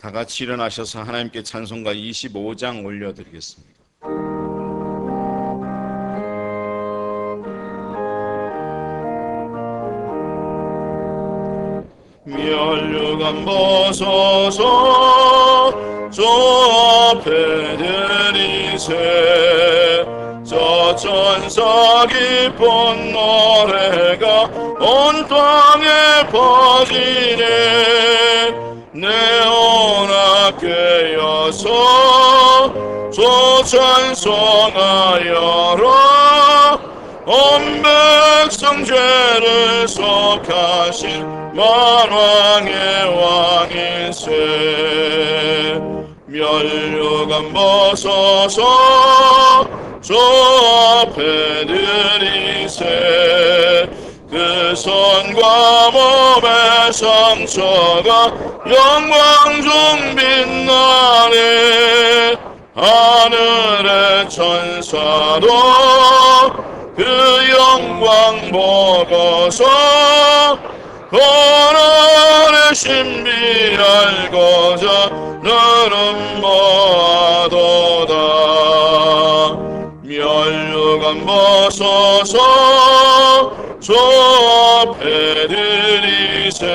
다 같이 일어나셔서 하나님께 찬송가 25장 올려드리겠습니다. 멸류관 벗어서 저 앞에 들이세 저 천사 기쁜 노래가 온 땅에 퍼지네 내 온 학교여서 저 찬송하여라 온 백성 죄를 속하신 만왕의 왕이세 멸류관 벗어서 저 앞에 들이세 그 손과 몸의 상처가 영광 중 빛나네 하늘의 천사도 그 영광 보고서 고난의 신비 알고자 너는 뭐하도다 멸류관 벗어서 저 앞에 들이세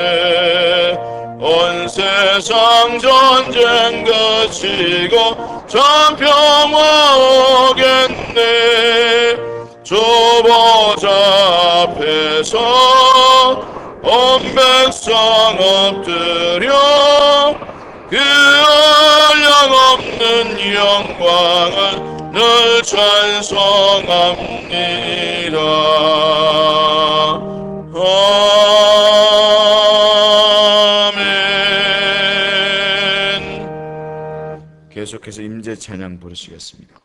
온 세상 전쟁 그치고 참 평화 오겠네 저 보좌 앞에서 온 백성 엎드려 그 한량없는 영광을 늘 찬송합니다. 아멘. 계속해서 임재 찬양 부르시겠습니다.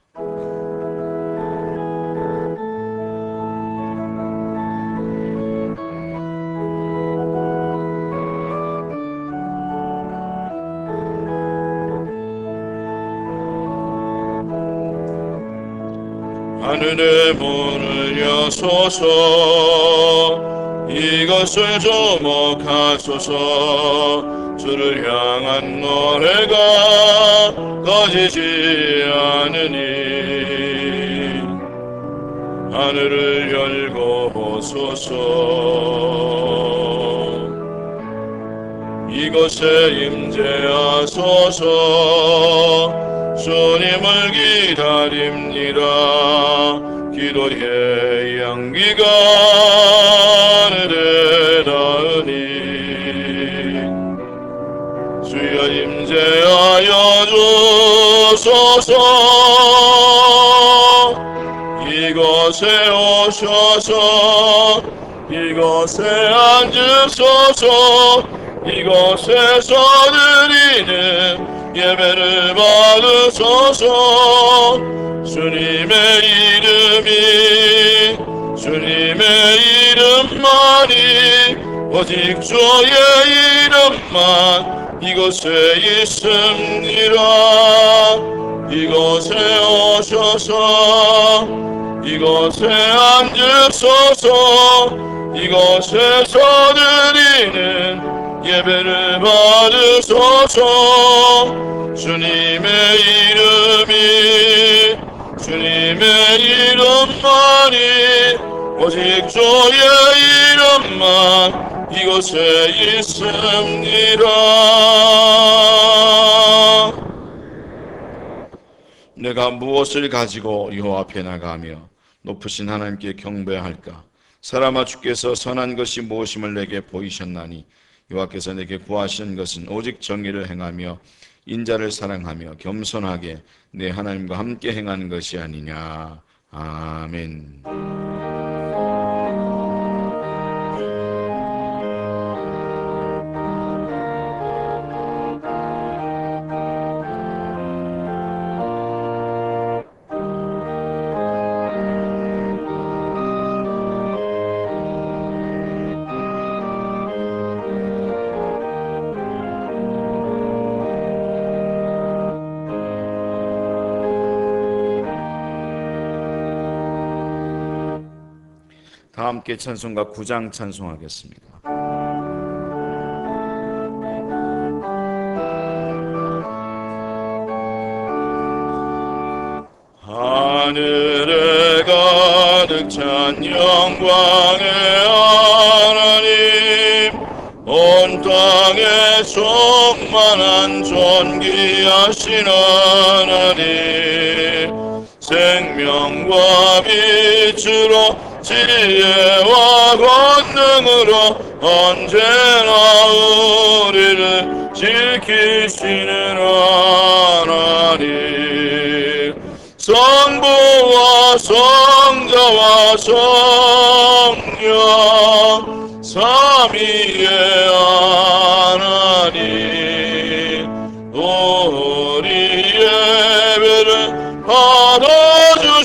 하늘의 문을 여소서 이것을 주목하소서 주를 향한 노래가 꺼지지 않으니 하늘을 열고 보소서 이곳에 임재하소서 주님을 기다립니다. 기도의 향기가 하늘에 닿으니 주여 임재하여 주소서 이곳에 오셔서 이곳에 앉으소서 이곳에서 드리는 예배를 받으소서 주님의 이름만이 오직 주의 이름만 이곳에 있습니다 이곳에 오셔서 이곳에 앉으소서 이곳에서 드리는 예배를 받으소서 주님의 이름만이 오직 주의 이름만 이곳에 있습니다 내가 무엇을 가지고 여호와 앞에 나가며 높으신 하나님께 경배할까 사람아 주께서 선한 것이 무엇임을 내게 보이셨나니 여호와께서 내게 구하시는 것은 오직 정의를 행하며 인자를 사랑하며 겸손하게 내 하나님과 함께 행하는 것이 아니냐. 아멘. 다 함께 찬송가 9장 찬송하겠습니다. 하늘에 가득 찬 영광의 하나님, 온 땅에 충만한 존귀하신 하나님, 생명과 빛으로 지혜와 권능으로 언제나 우리를 지키시는 하나님, 성부와 성자와 성령 삼위의 하나님, 우리 예배를 받아주시옵소서.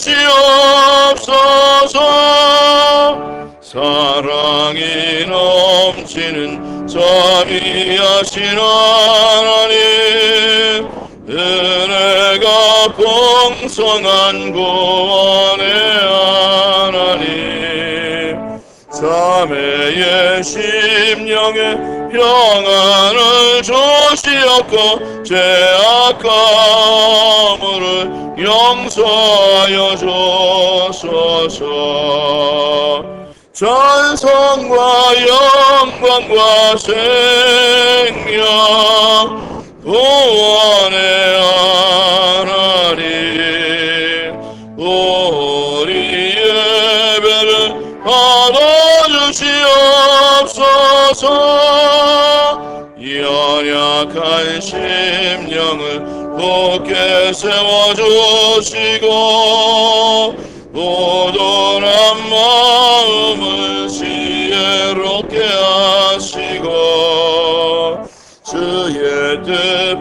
사랑이 넘치는 자비하신 하나님, 은혜가 풍성한 구원의 하나님, 자매의 심령에 평안을 주시었고 죄악감을 용서하여 주소서. 찬송과 영광과 생명 구원의 하나님, 우리 예배를 받아주시옵소서. 연약한 심령을 굳게 세워주시고 우둔한 마음을 지혜롭게 하시고 주의 뜻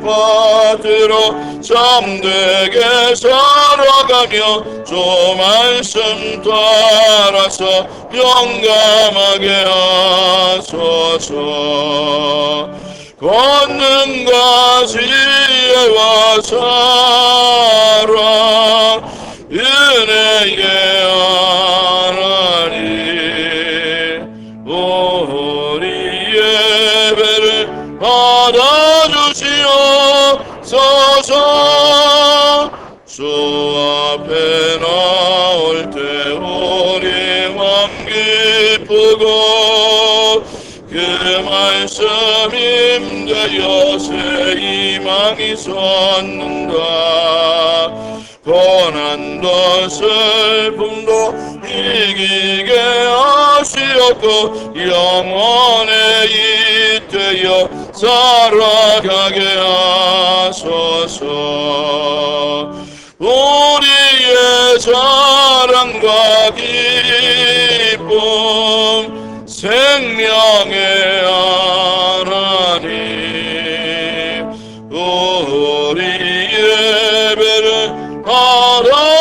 받들어 참되게 살아가며 주 말씀 따라서 용감하게 하소서. 권능과 지혜와 사랑 은혜의 하나님, 우리 예배를 받아주시옵소서. 주 앞에 나올 때 우리 맘 기쁘고 그 말씀 힘되어 새 희망이 솟는다. 고난도 슬픔도 이기게 하시었고 영원에 잇대어 살아가게 하소서. 우리의 사랑과 기쁨 생명의 하나님, 우리 예배를 받아주시옵소서.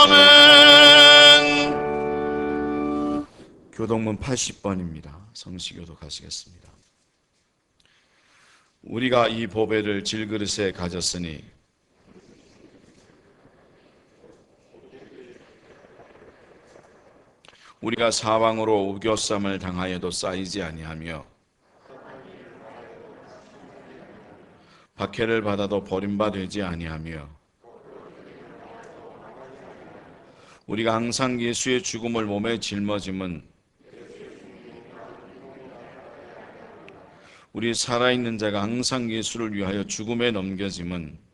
아멘. 교동문 80번입니다. 성시교도 가시겠습니다. 우리가 이 보배를 질그릇에 가졌으니 우리가 사방으로 우겨쌈을 당하여도 쌓이지 아니하며 박해를 받아도 버림받지 아니하며 우리가 항상 예수의 죽음을 몸에 짊어짐은 우리 살아있는 자가 항상 예수를 위하여 죽음에 넘겨짐은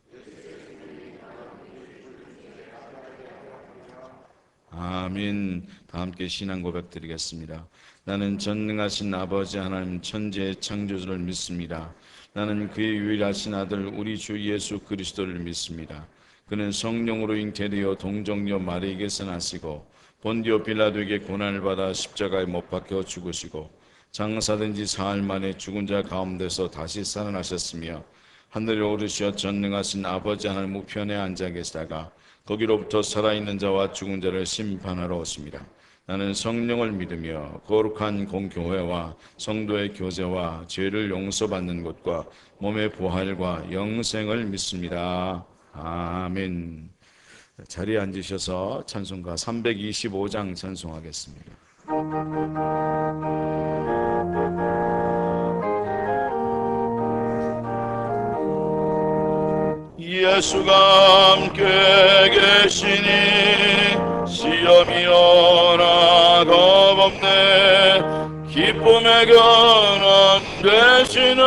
아멘. 다 함께 신앙 고백 드리겠습니다. 나는 전능하신 아버지 하나님 천지의 창조주를 믿습니다. 나는 그의 유일하신 아들 우리 주 예수 그리스도를 믿습니다. 그는 성령으로 잉태되어 동정녀 마리에게서 나시고 본디오 빌라도에게 고난을 받아 십자가에 못 박혀 죽으시고 장사된 지 사흘 만에 죽은 자 가운데서 다시 살아나셨으며 하늘에 오르시어 전능하신 아버지 하나님 우편에 앉아 계시다가 거기로부터 살아있는 자와 죽은 자를 심판하러 오십니다. 나는 성령을 믿으며 거룩한 공교회와 성도의 교제와 죄를 용서받는 것과 몸의 부활과 영생을 믿습니다. 아멘. 자리에 앉으셔서 찬송가 325장 찬송하겠습니다. 예수가 함께 계시니 시험이 오나 겁없네. 기쁨의 근원 되시는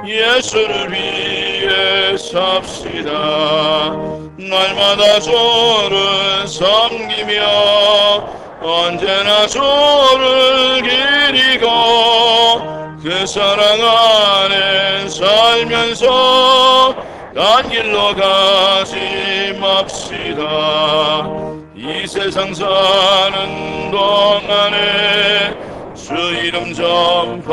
예수를 위해 삽시다. 날마다 주를 섬기며 언제나 주를 기리고 그 사랑 안에 살면서 딴 길로 가지 맙시다. 이 세상 사는 동안에 주 이름 전파하면서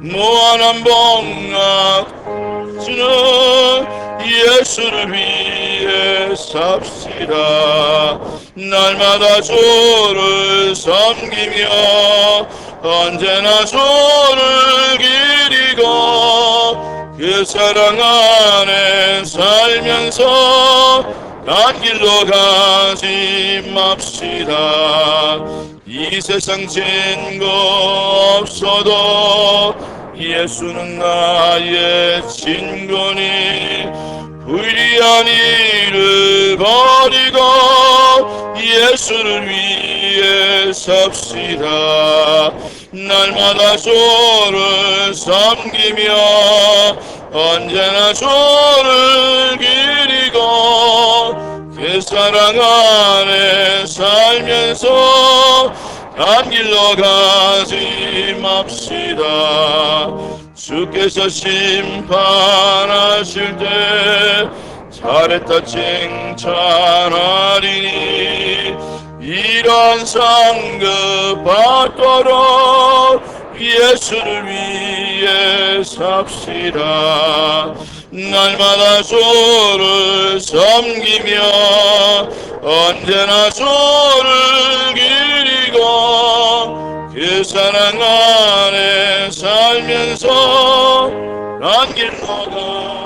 무한한 복락 주는 예수를 위해 삽시다. 날마다 주를 섬기며 언제나 주를 기리고 그 사랑 안에 살면서 딴 길로 가지 맙시다. 이 세상 진거 없어도 예수는 나의 진거니 불의한 일을 버리고 예수를 위해 삽시다. 날마다 주를 섬기며 언제나 주를 기리고 그 사랑 안에 살면서 딴 길로 가지 맙시다. 주께서 심판하실 때 잘했다 칭찬하리니 이러한 상급 받도록 예수를 위해 삽시다. 날마다 주를 섬기며 언제나 주를 기리고 그 사랑 안에 살면서 난 길로 가.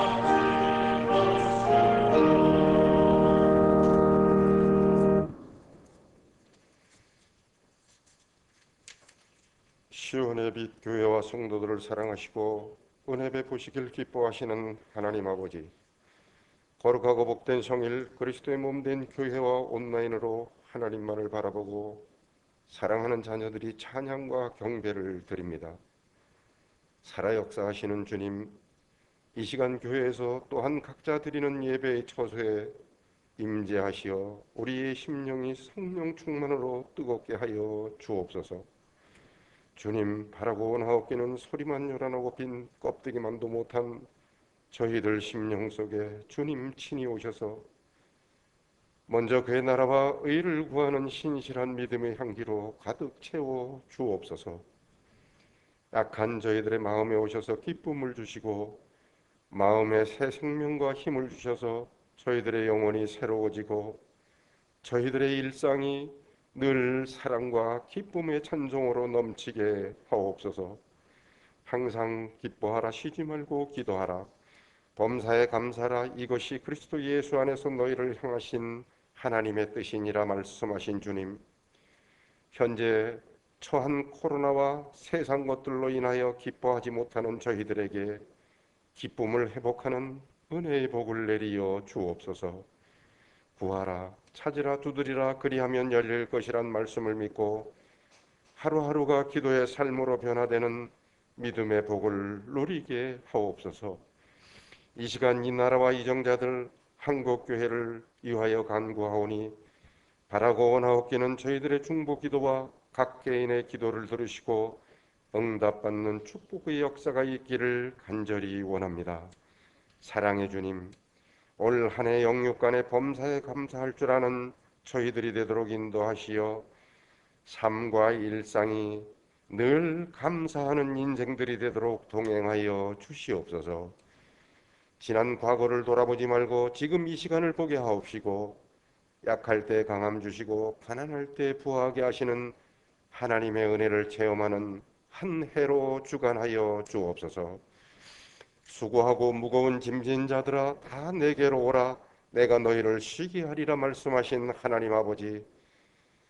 시온의 빛 교회와 성도들을 사랑하시고 은혜 베푸시길 기뻐하시는 하나님 아버지, 거룩하고 복된 성일 그리스도의 몸된 교회와 온라인으로 하나님만을 바라보고 사랑하는 자녀들이 찬양과 경배를 드립니다. 살아 역사하시는 주님, 이 시간 교회에서 또한 각자 드리는 예배의 처소에 임재하시어 우리의 심령이 성령 충만으로 뜨겁게 하여 주옵소서. 주님, 바라고 원하옵기는 소리만 요란하고 빈 껍데기만도 못한 저희들 심령 속에 주님 친히 오셔서 먼저 그의 나라와 의를 구하는 신실한 믿음의 향기로 가득 채워 주옵소서. 약한 저희들의 마음에 오셔서 기쁨을 주시고 마음에 새 생명과 힘을 주셔서 저희들의 영혼이 새로워지고 저희들의 일상이 늘 사랑과 기쁨의 찬송으로 넘치게 하옵소서. 항상 기뻐하라, 쉬지 말고 기도하라, 범사에 감사하라, 이것이 그리스도 예수 안에서 너희를 향하신 하나님의 뜻이니라 말씀하신 주님, 현재 처한 코로나와 세상 것들로 인하여 기뻐하지 못하는 저희들에게 기쁨을 회복하는 은혜의 복을 내리어 주옵소서. 구하라, 찾으라, 두드리라, 그리하면 열릴 것이란 말씀을 믿고 하루하루가 기도의 삶으로 변화되는 믿음의 복을 누리게 하옵소서. 이 시간 이 나라와 이정자들 한국교회를 위하여 간구하오니 바라고 원하옵기는 저희들의 중보 기도와 각 개인의 기도를 들으시고 응답받는 축복의 역사가 있기를 간절히 원합니다. 사랑의 주님, 올 한 해 영육간의 범사에 감사할 줄 아는 저희들이 되도록 인도하시어 삶과 일상이 늘 감사하는 인생들이 되도록 동행하여 주시옵소서. 지난 과거를 돌아보지 말고 지금 이 시간을 보게 하옵시고 약할 때 강함 주시고 가난할 때 부하게 하시는 하나님의 은혜를 체험하는 한 해로 주관하여 주옵소서. 수고하고 무거운 짐진 자들아 다 내게로 오라, 내가 너희를 쉬게 하리라 말씀하신 하나님 아버지,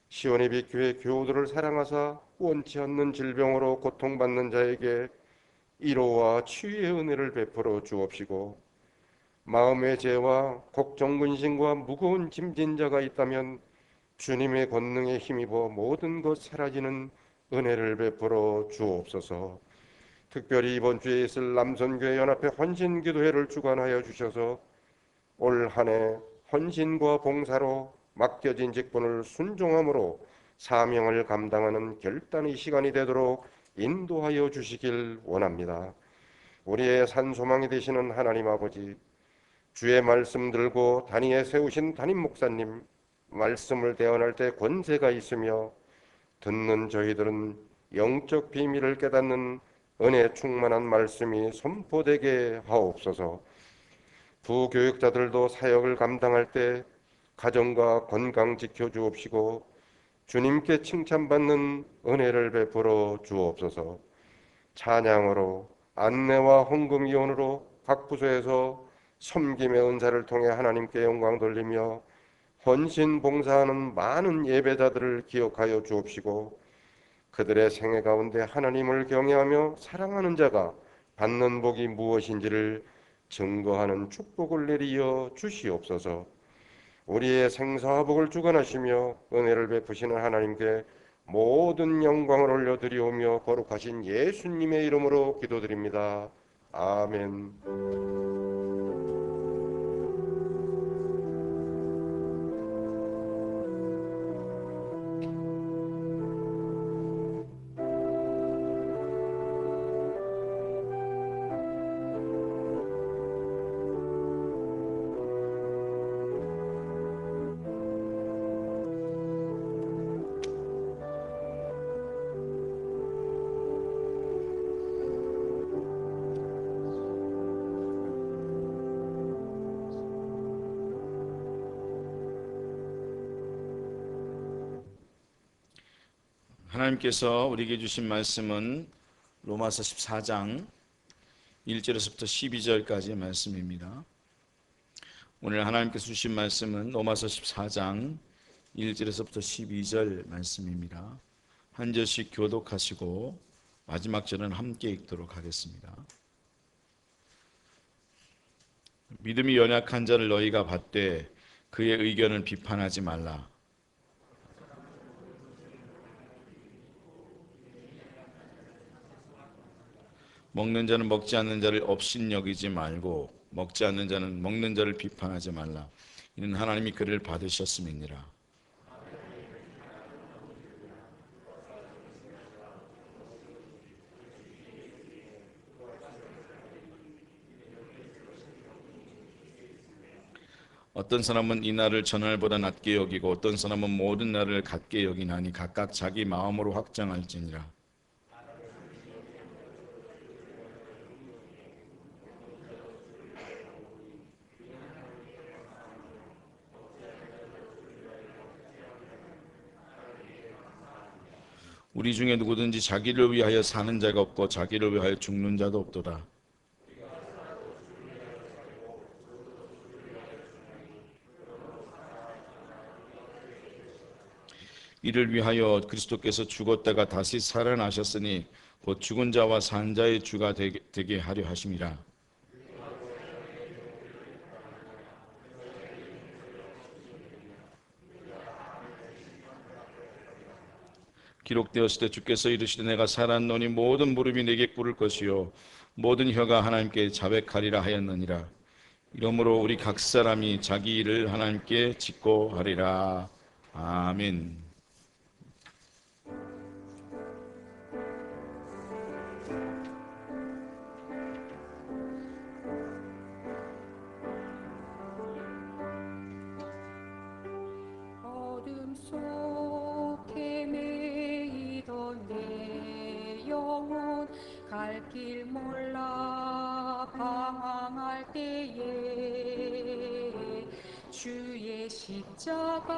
시온의 빛 교회 교우들을 사랑하사 원치 않는 질병으로 고통받는 자에게 위로와 치유의 은혜를 베풀어 주옵시고 마음의 죄와 걱정 근심과 무거운 짐진 자가 있다면 주님의 권능에 힘입어 모든 것 사라지는 은혜를 베풀어 주옵소서. 특별히 이번 주에 있을 남선교회 연합회 헌신기도회를 주관하여 주셔서 올 한 해 헌신과 봉사로 맡겨진 직분을 순종함으로 사명을 감당하는 결단의 시간이 되도록 인도하여 주시길 원합니다. 우리의 산소망이 되시는 하나님 아버지, 주의 말씀 들고 단위에 세우신 담임 목사님, 말씀을 대언할 때 권세가 있으며 듣는 저희들은 영적 비밀을 깨닫는 은혜 충만한 말씀이 선포되게 하옵소서. 부교육자들도 사역을 감당할 때 가정과 건강 지켜주옵시고 주님께 칭찬받는 은혜를 베풀어 주옵소서. 찬양으로 안내와 헌금 이원으로 각 부서에서 섬김의 은사를 통해 하나님께 영광 돌리며 헌신 봉사하는 많은 예배자들을 기억하여 주옵시고 그들의 생애 가운데 하나님을 경외하며 사랑하는 자가 받는 복이 무엇인지를 증거하는 축복을 내리어 주시옵소서. 우리의 생사복을 주관하시며 은혜를 베푸시는 하나님께 모든 영광을 올려드리오며 거룩하신 예수님의 이름으로 기도드립니다. 아멘. 하나님께서 우리에게 주신 말씀은 로마서 14장 1절에서부터 12절까지의 말씀입니다. 오늘 하나님께서 주신 말씀은 로마서 14장 1절에서부터 12절 말씀입니다. 한 절씩 교독하시고 마지막 절은 함께 읽도록 하겠습니다. 믿음이 연약한 자를 너희가 받되 그의 의견을 비판하지 말라. 먹는 자는 먹지 않는 자를 업신여기지 말고 먹지 않는 자는 먹는 자를 비판하지 말라. 이는 하나님이 그를 받으셨음이니라. 어떤 사람은 이 날을 전날보다 낮게 여기고 어떤 사람은 모든 날을 같게 여기나니 각각 자기 마음으로 확정할지니라. 우리 중에 누구든지 자기를 위하여 사는 자가 없고 자기를 위하여 죽는 자도 없도다. 이를 위하여 그리스도께서 죽었다가 다시 살아나셨으니 곧 죽은 자와 산 자의 주가 되게 하려 하심이라. 기록되었을 때 주께서 이르시되 내가 살았노니 모든 무릎이 내게 꿇을 것이요 모든 혀가 하나님께 자백하리라 하였느니라. 이러므로 우리 각 사람이 자기 일을 하나님께 짓고 하리라. 아멘. 어둠 속 헤매이던 내 영혼 갈 길 몰라 방황할 때에 주의 십자가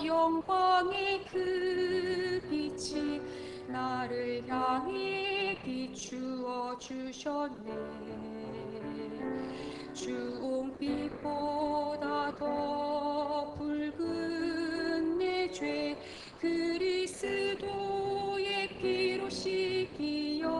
영광의 그 빛이 나를 향해 비추어 주셨네. 주홍빛보다 더 붉은 내 죄 그리스도의 피로 씻기어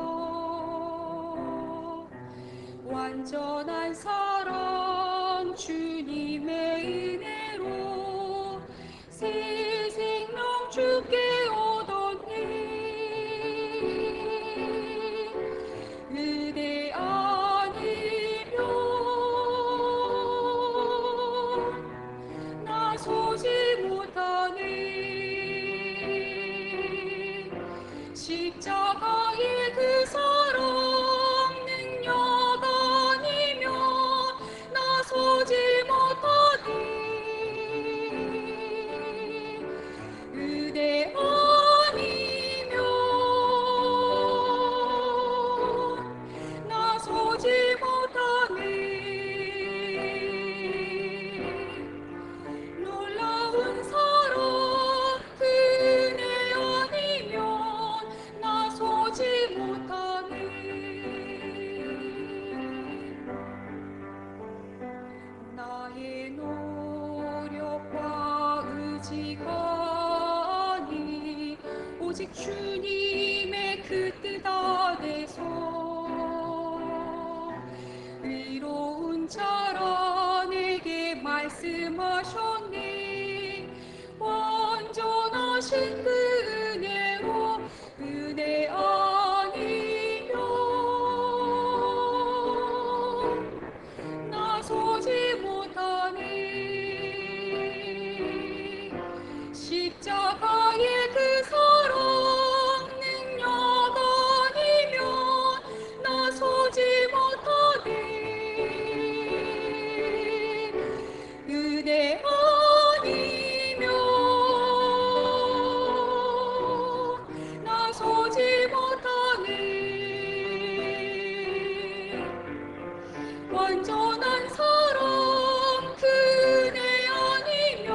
완전한 사랑 주님의 은혜로 새 생명 주께 얻었니 은혜 아니면 나서지 못하네 십자가의 그 사랑 능력 아니면 나서지 못하네 은혜 아니면 나서지 못하네 놀라운 사랑 그네 아니면 나서지 못하네 나의 노력과 의지가 아니 오직 주님의 그 뜻 안에서 의로운 자라 내게 말씀하셨네 완전하신 그 은혜로 은혜 아니면 나서지 못하네 십자가의 그 사랑 능력 아니면 나서지 못하네 은혜 아니면 나서지 못하네 완전한 사랑 그네 아니면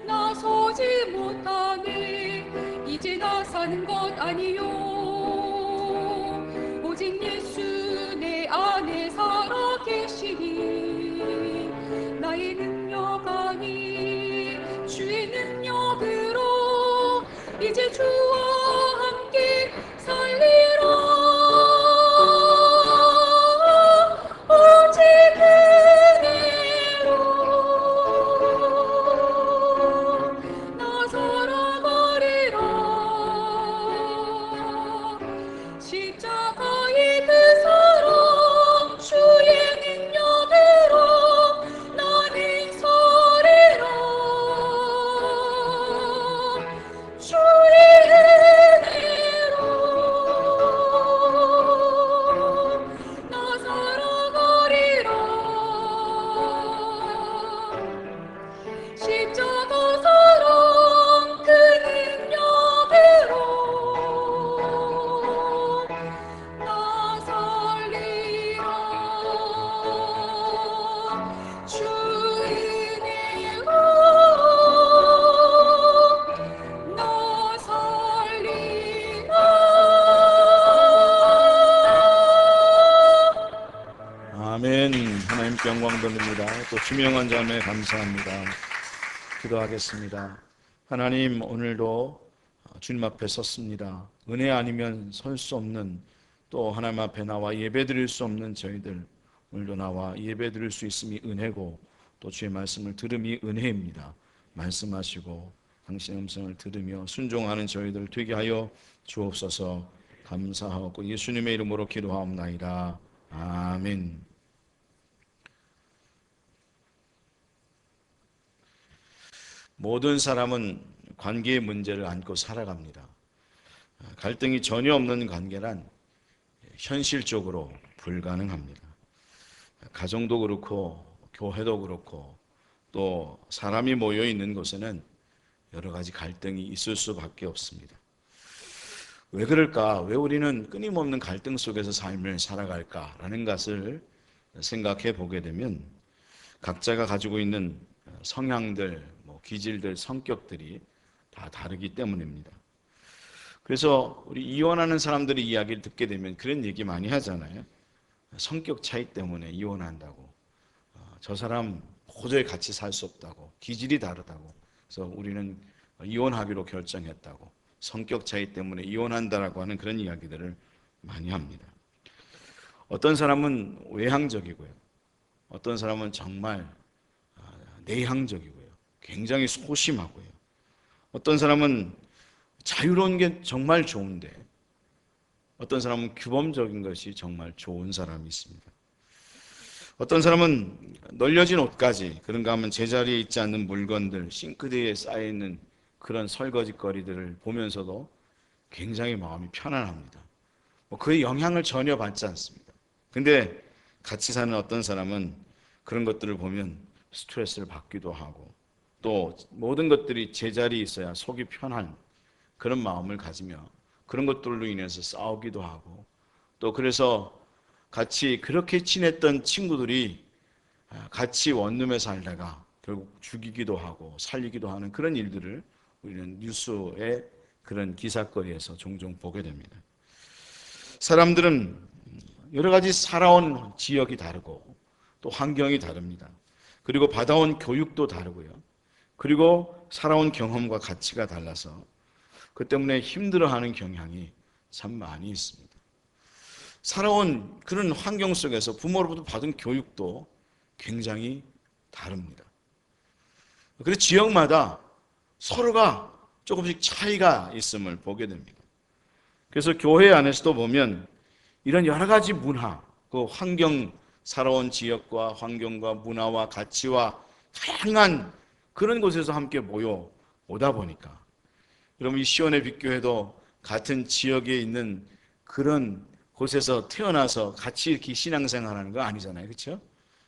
나서지 못하네 이제 나 사는 것 아니요 오직 예수 내 안에 살아 계시니 나의 능력 아니 주의 능력으로 이제 주와 함께 살리라 오직 그대로 나 살아가리라 십자가의 그 사랑 주의 능력으로 나는 서리라 주의 은혜로 나 살아가리라 십자가 사랑 그 능력으로 나 살리라 주 은혜로 나 살리라 아멘. 하나님께 영광 돌립니다. 또 주명한 자매 감사합니다. 기도하겠습니다. 하나님, 오늘도 주님 앞에 섰습니다. 은혜 아니면 설 수 없는, 또 하나님 앞에 나와 예배 드릴 수 없는 저희들, 오늘도 나와 예배 드릴 수 있음이 은혜고 또 주의 말씀을 들음이 은혜입니다. 말씀하시고 당신의 음성을 들으며 순종하는 저희들 되게 하여 주옵소서. 감사하고 예수님의 이름으로 기도하옵나이다. 아멘. 모든 사람은 관계의 문제를 안고 살아갑니다. 갈등이 전혀 없는 관계란 현실적으로 불가능합니다. 가정도 그렇고 교회도 그렇고 또 사람이 모여 있는 곳에는 여러 가지 갈등이 있을 수밖에 없습니다. 왜 그럴까? 왜 우리는 끊임없는 갈등 속에서 삶을 살아갈까라는 것을 생각해 보게 되면 각자가 가지고 있는 성향들, 기질들, 성격들이 다 다르기 때문입니다. 그래서 우리 이혼하는 사람들의 이야기를 듣게 되면 그런 얘기 많이 하잖아요. 성격 차이 때문에 이혼한다고. 저 사람 도저히 같이 살 수 없다고. 기질이 다르다고. 그래서 우리는 이혼하기로 결정했다고. 성격 차이 때문에 이혼한다라고 하는 그런 이야기들을 많이 합니다. 어떤 사람은 외향적이고요. 어떤 사람은 정말 내향적이고요. 굉장히 소심하고요. 어떤 사람은 자유로운 게 정말 좋은데 어떤 사람은 규범적인 것이 정말 좋은 사람이 있습니다. 어떤 사람은 널려진 옷까지, 그런가 하면 제자리에 있지 않는 물건들, 싱크대에 쌓여있는 그런 설거지거리들을 보면서도 굉장히 마음이 편안합니다. 그의 영향을 전혀 받지 않습니다. 근데 같이 사는 어떤 사람은 그런 것들을 보면 스트레스를 받기도 하고 또 모든 것들이 제자리에 있어야 속이 편한 그런 마음을 가지며 그런 것들로 인해서 싸우기도 하고 또 그래서 같이 그렇게 친했던 친구들이 같이 원룸에 살다가 결국 죽이기도 하고 살리기도 하는 그런 일들을 우리는 뉴스의 그런 기사거리에서 종종 보게 됩니다. 사람들은 여러 가지 살아온 지역이 다르고 또 환경이 다릅니다. 그리고 받아온 교육도 다르고요. 그리고 살아온 경험과 가치가 달라서 그 때문에 힘들어하는 경향이 참 많이 있습니다. 살아온 그런 환경 속에서 부모로부터 받은 교육도 굉장히 다릅니다. 그래서 지역마다 서로가 조금씩 차이가 있음을 보게 됩니다. 그래서 교회 안에서도 보면 이런 여러 가지 문화, 그 환경, 살아온 지역과 환경과 문화와 가치와 다양한 그런 곳에서 함께 모여 오다 보니까 여러분 이 시온의 빛교회도 같은 지역에 있는 그런 곳에서 태어나서 같이 이렇게 신앙생활하는 거 아니잖아요. 그렇죠?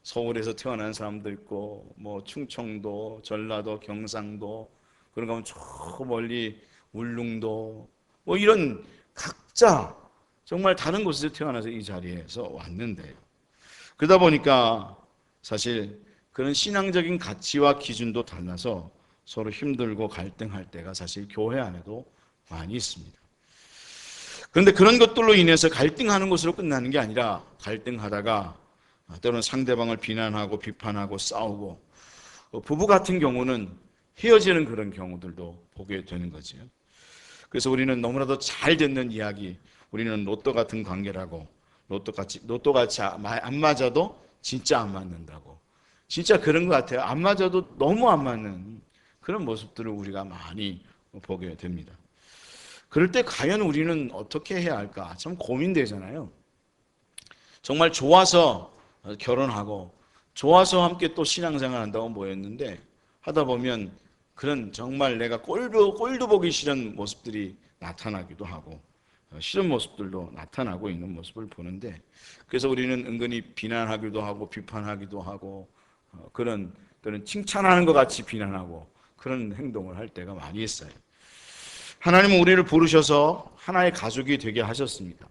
서울에서 태어난 사람도 있고 뭐 충청도, 전라도, 경상도 그런가 하면 저 멀리 울릉도 뭐 이런 각자 정말 다른 곳에서 태어나서 이 자리에서 왔는데요. 그러다 보니까 사실 그런 신앙적인 가치와 기준도 달라서 서로 힘들고 갈등할 때가 사실 교회 안에도 많이 있습니다. 그런데 그런 것들로 인해서 갈등하는 것으로 끝나는 게 아니라 갈등하다가 때로는 상대방을 비난하고 비판하고 싸우고 부부 같은 경우는 헤어지는 그런 경우들도 보게 되는 거죠. 그래서 우리는 너무나도 잘 듣는 이야기, 우리는 로또 같은 관계라고 로또같이 안 맞아도 진짜 안 맞는다고. 진짜 그런 것 같아요. 안 맞아도 너무 안 맞는 그런 모습들을 우리가 많이 보게 됩니다. 그럴 때 과연 우리는 어떻게 해야 할까? 참 고민되잖아요. 정말 좋아서 결혼하고 좋아서 함께 또 신앙생활 한다고 모였는데 하다 보면 그런 정말 내가 꼴도 보기 싫은 모습들이 나타나기도 하고 싫은 모습들도 나타나고 있는 모습을 보는데 그래서 우리는 은근히 비난하기도 하고 비판하기도 하고 그런 또는 칭찬하는 것 같이 비난하고 그런 행동을 할 때가 많이 있어요. 하나님은 우리를 부르셔서 하나의 가족이 되게 하셨습니다.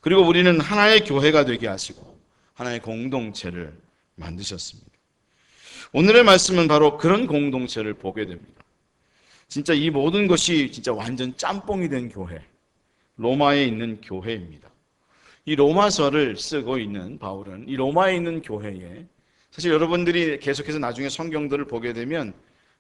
그리고 우리는 하나의 교회가 되게 하시고 하나의 공동체를 만드셨습니다. 오늘의 말씀은 바로 그런 공동체를 보게 됩니다. 진짜 이 모든 것이 진짜 완전 짬뽕이 된 교회, 로마에 있는 교회입니다. 이 로마서를 쓰고 있는 바울은 이 로마에 있는 교회에 사실 여러분들이 계속해서 나중에 성경들을 보게 되면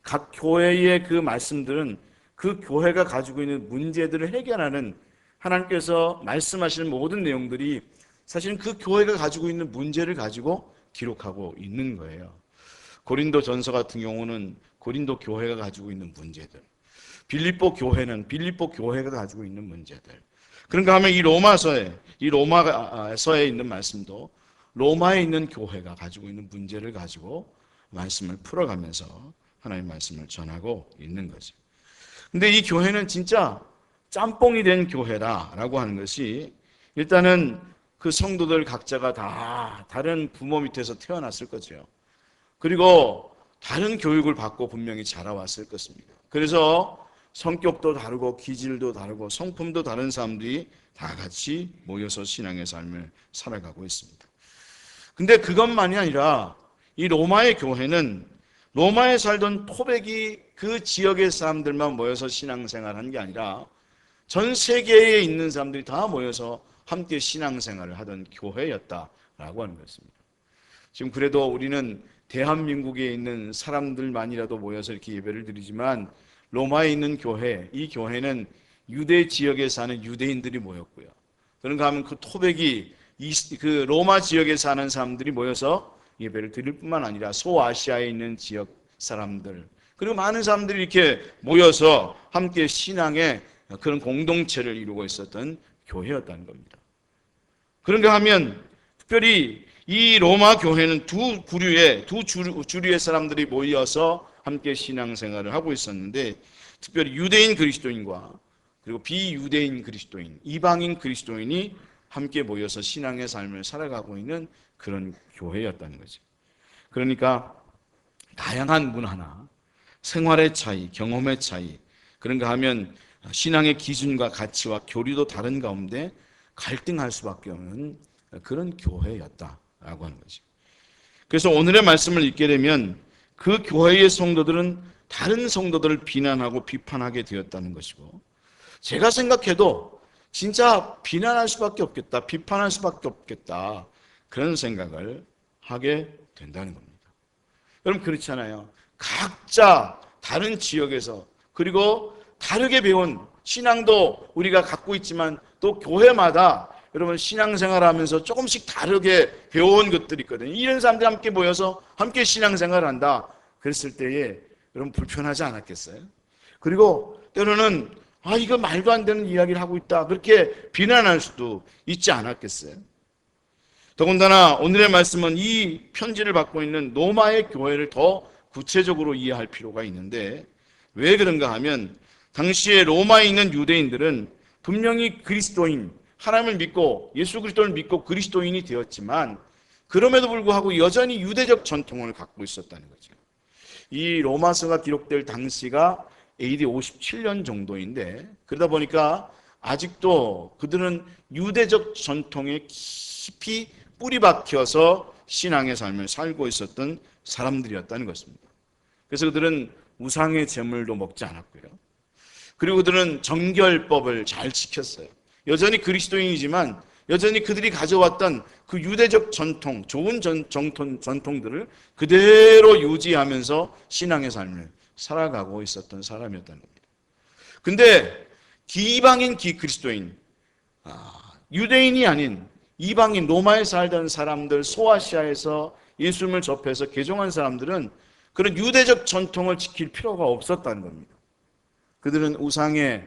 각 교회의 그 말씀들은 그 교회가 가지고 있는 문제들을 해결하는 하나님께서 말씀하시는 모든 내용들이 사실은 그 교회가 가지고 있는 문제를 가지고 기록하고 있는 거예요. 고린도 전서 같은 경우는 고린도 교회가 가지고 있는 문제들, 빌립보 교회는 빌립보 교회가 가지고 있는 문제들. 그런가 하면 이 로마서에 있는 말씀도 로마에 있는 교회가 가지고 있는 문제를 가지고 말씀을 풀어가면서 하나님의 말씀을 전하고 있는 거죠. 근데 이 교회는 진짜 짬뽕이 된 교회다라고 하는 것이 일단은 그 성도들 각자가 다 다른 부모 밑에서 태어났을 거죠. 그리고 다른 교육을 받고 분명히 자라왔을 것입니다. 그래서 성격도 다르고 기질도 다르고 성품도 다른 사람들이 다 같이 모여서 신앙의 삶을 살아가고 있습니다. 근데 그것만이 아니라 이 로마의 교회는 로마에 살던 토백이 그 지역의 사람들만 모여서 신앙생활을 한 게 아니라 전 세계에 있는 사람들이 다 모여서 함께 신앙생활을 하던 교회였다라고 하는 것입니다. 지금 그래도 우리는 대한민국에 있는 사람들만이라도 모여서 이렇게 예배를 드리지만 로마에 있는 교회, 이 교회는 유대 지역에 사는 유대인들이 모였고요. 그런가 하면 그 토백이 그 로마 지역에 사는 사람들이 모여서 예배를 드릴 뿐만 아니라 소아시아에 있는 지역 사람들, 그리고 많은 사람들이 이렇게 모여서 함께 신앙의 그런 공동체를 이루고 있었던 교회였다는 겁니다. 그런가 하면 특별히 이 로마 교회는 두 주류의 사람들이 모여서 함께 신앙생활을 하고 있었는데, 특별히 유대인 그리스도인과 그리고 비유대인 그리스도인, 이방인 그리스도인이 함께 모여서 신앙의 삶을 살아가고 있는 그런 교회였다는 거죠. 그러니까 다양한 문화나 생활의 차이, 경험의 차이, 그런가 하면 신앙의 기준과 가치와 교리도 다른 가운데 갈등할 수밖에 없는 그런 교회였다라고 하는 거죠. 그래서 오늘의 말씀을 읽게 되면 그 교회의 성도들은 다른 성도들을 비난하고 비판하게 되었다는 것이고, 제가 생각해도 진짜 비난할 수밖에 없겠다, 비판할 수밖에 없겠다, 그런 생각을 하게 된다는 겁니다. 여러분 그렇잖아요. 각자 다른 지역에서, 그리고 다르게 배운 신앙도 우리가 갖고 있지만 또 교회마다 여러분 신앙생활하면서 조금씩 다르게 배워온 것들이 있거든요. 이런 사람들이 함께 모여서 함께 신앙생활을 한다 그랬을 때에 여러분 불편하지 않았겠어요? 그리고 때로는 이거 말도 안 되는 이야기를 하고 있다, 그렇게 비난할 수도 있지 않았겠어요? 더군다나 오늘의 말씀은 이 편지를 받고 있는 로마의 교회를 더 구체적으로 이해할 필요가 있는데, 왜 그런가 하면 당시에 로마에 있는 유대인들은 분명히 그리스도인, 하나님을 믿고 예수 그리스도를 믿고 그리스도인이 되었지만 그럼에도 불구하고 여전히 유대적 전통을 갖고 있었다는 거죠. 이 로마서가 기록될 당시가 AD 57년 정도인데, 그러다 보니까 아직도 그들은 유대적 전통에 깊이 뿌리 박혀서 신앙의 삶을 살고 있었던 사람들이었다는 것입니다. 그래서 그들은 우상의 제물도 먹지 않았고요. 그리고 그들은 정결법을 잘 지켰어요. 여전히 그리스도인이지만 여전히 그들이 가져왔던 그 유대적 전통, 좋은 전통들을 그대로 유지하면서 신앙의 삶을 살아가고 있었던 사람이었다는 겁니다. 근데 이방인 그리스도인, 유대인이 아닌 이방인, 로마에 살던 사람들, 소아시아에서 예수님을 접해서 개종한 사람들은 그런 유대적 전통을 지킬 필요가 없었다는 겁니다. 그들은 우상에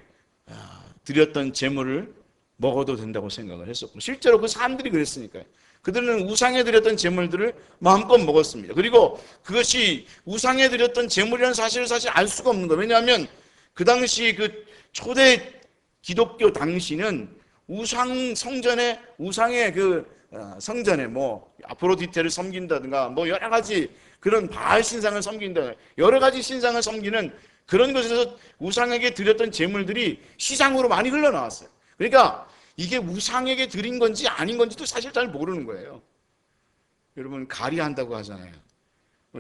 드렸던 제물을 먹어도 된다고 생각을 했었고, 실제로 그 사람들이 그랬으니까요. 그들은 우상에 드렸던 제물들을 마음껏 먹었습니다. 그리고 그것이 우상에 드렸던 제물이라는 사실을 사실 알 수가 없는 거예요. 왜냐하면 그 당시 그 초대 기독교 당시는 우상의 성전에 뭐 아프로디테를 섬긴다든가 뭐 여러 가지 그런 바알 신상을 섬긴다든가 여러 가지 신상을 섬기는 그런 것에서 우상에게 드렸던 제물들이 시장으로 많이 흘러나왔어요. 그러니까 이게 우상에게 드린 건지 아닌 건지도 사실 잘 모르는 거예요. 여러분 가리한다고 하잖아요.